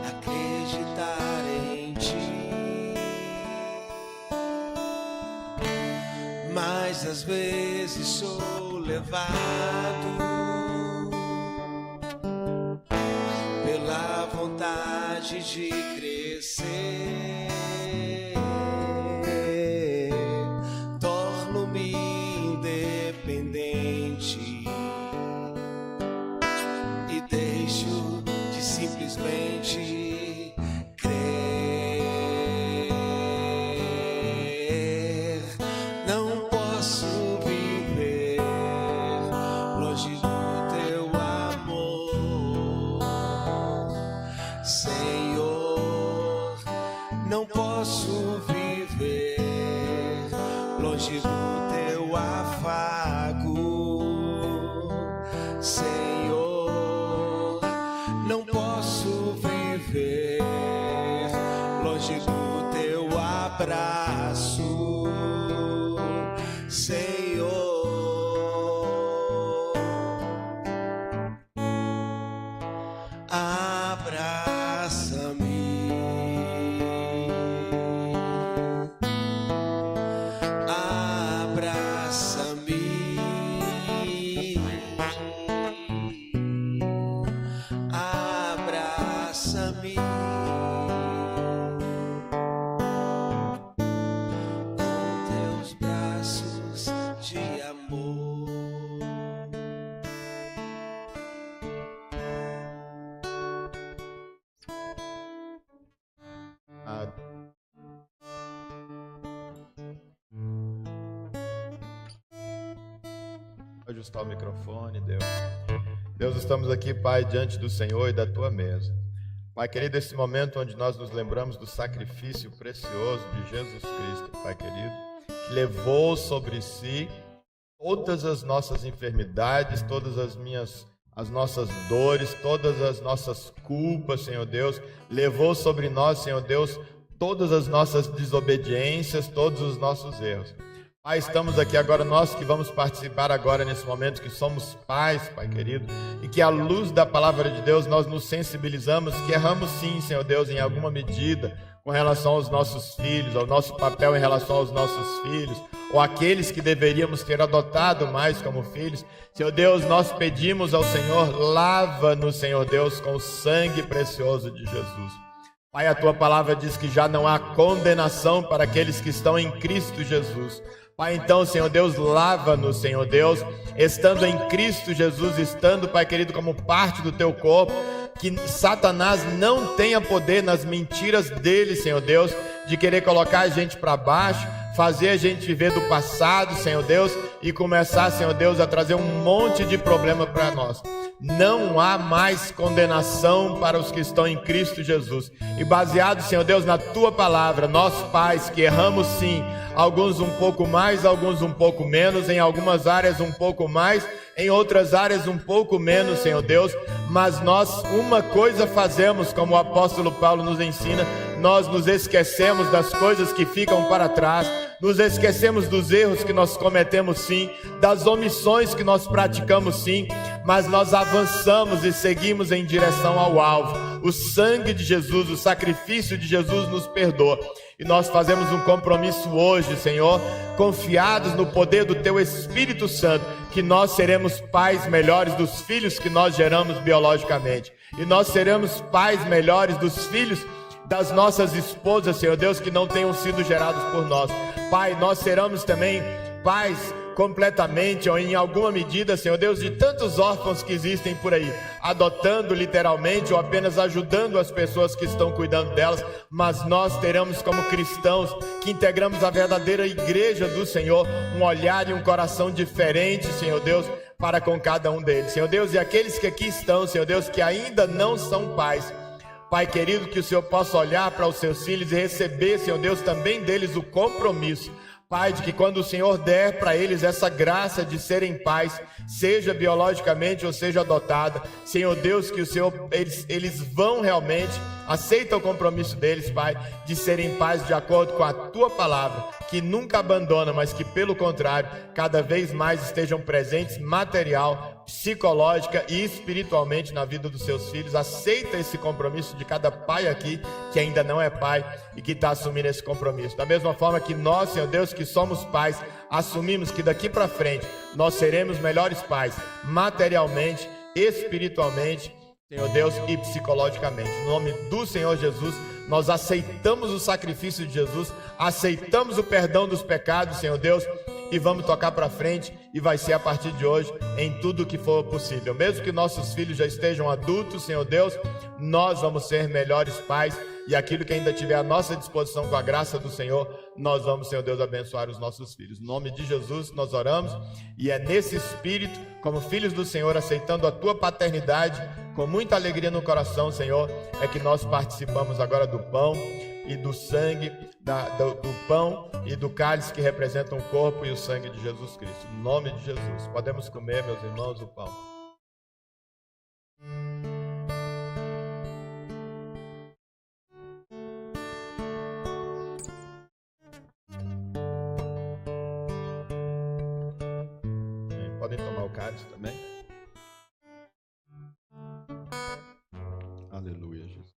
acreditar em ti, mas às vezes sou levado pela vontade de crescer, torno-me independente e deixo de simplesmente crer. Não posso viver longe do Teu amor. não posso viver longe do teu afago, Senhor. Não posso viver longe do teu abraço, Senhor. Ajustar o microfone, Deus. Deus, estamos aqui, Pai, diante do Senhor e da Tua mesa. Pai querido, esse momento onde nós nos lembramos do sacrifício precioso de Jesus Cristo, Pai querido, que levou sobre si todas as nossas enfermidades, todas as nossas dores, todas as nossas culpas, Senhor Deus, levou sobre nós, Senhor Deus, todas as nossas desobediências, todos os nossos erros. Pai, estamos aqui agora, nós que vamos participar agora nesse momento, que somos pais, Pai querido, e que à luz da palavra de Deus nós nos sensibilizamos que erramos sim, Senhor Deus, em alguma medida, com relação aos nossos filhos, ao nosso papel em relação aos nossos filhos, ou aqueles que deveríamos ter adotado mais como filhos. Senhor Deus, nós pedimos ao Senhor, lava-nos, Senhor Deus, com o sangue precioso de Jesus. Pai, a Tua palavra diz que já não há condenação para aqueles que estão em Cristo Jesus. Pai, então, Senhor Deus, lava-nos, Senhor Deus, estando em Cristo Jesus, estando, Pai querido, como parte do Teu corpo, que Satanás não tenha poder nas mentiras dele, Senhor Deus, de querer colocar a gente para baixo, fazer a gente viver do passado, Senhor Deus, e começar, Senhor Deus, a trazer um monte de problema para nós. Não há mais condenação para os que estão em Cristo Jesus. E baseado, Senhor Deus, na Tua palavra, nós pais que erramos sim, alguns um pouco mais, alguns um pouco menos, em algumas áreas um pouco mais, em outras áreas um pouco menos, Senhor Deus, mas nós uma coisa fazemos, como o apóstolo Paulo nos ensina, nós nos esquecemos das coisas que ficam para trás, nos esquecemos dos erros que nós cometemos sim, das omissões que nós praticamos sim, mas nós avançamos e seguimos em direção ao alvo. O sangue de Jesus, o sacrifício de Jesus nos perdoa. E nós fazemos um compromisso hoje, Senhor, confiados no poder do Teu Espírito Santo, que nós seremos pais melhores dos filhos que nós geramos biologicamente. E nós seremos pais melhores dos filhos das nossas esposas, Senhor Deus, que não tenham sido gerados por nós. Pai, nós seremos também pais completamente ou em alguma medida, Senhor Deus, de tantos órfãos que existem por aí, adotando literalmente ou apenas ajudando as pessoas que estão cuidando delas, mas nós teremos como cristãos que integramos a verdadeira igreja do Senhor, um olhar e um coração diferente, Senhor Deus, para com cada um deles, Senhor Deus, e aqueles que aqui estão, Senhor Deus, que ainda não são pais, Pai querido, que o Senhor possa olhar para os seus filhos e receber, Senhor Deus, também deles o compromisso, Pai, de que quando o Senhor der para eles essa graça de serem pais, seja biologicamente ou seja adotada, Senhor Deus, que o Senhor, eles vão realmente, aceita o compromisso deles, Pai, de serem pais de acordo com a Tua palavra, que nunca abandona, mas que pelo contrário, cada vez mais estejam presentes material, psicológica e espiritualmente na vida dos seus filhos. Aceita esse compromisso de cada pai aqui que ainda não é pai e que está assumindo esse compromisso. Da mesma forma que nós, Senhor Deus, que somos pais, assumimos que daqui para frente nós seremos melhores pais, materialmente, espiritualmente, Senhor Deus, e psicologicamente. No nome do Senhor Jesus, nós aceitamos o sacrifício de Jesus, aceitamos o perdão dos pecados, Senhor Deus, e vamos tocar para frente, e vai ser a partir de hoje em tudo que for possível. Mesmo que nossos filhos já estejam adultos, Senhor Deus, nós vamos ser melhores pais, e aquilo que ainda tiver à nossa disposição com a graça do Senhor, nós vamos, Senhor Deus, abençoar os nossos filhos. No nome de Jesus nós oramos, e é nesse espírito, como filhos do Senhor, aceitando a Tua paternidade, com muita alegria no coração, Senhor, é que nós participamos agora do pão e do sangue, do pão e do cálice que representam o corpo e o sangue de Jesus Cristo. No nome de Jesus. Podemos comer, meus irmãos, o pão. Podem tomar o cálice também. Aleluia, Jesus.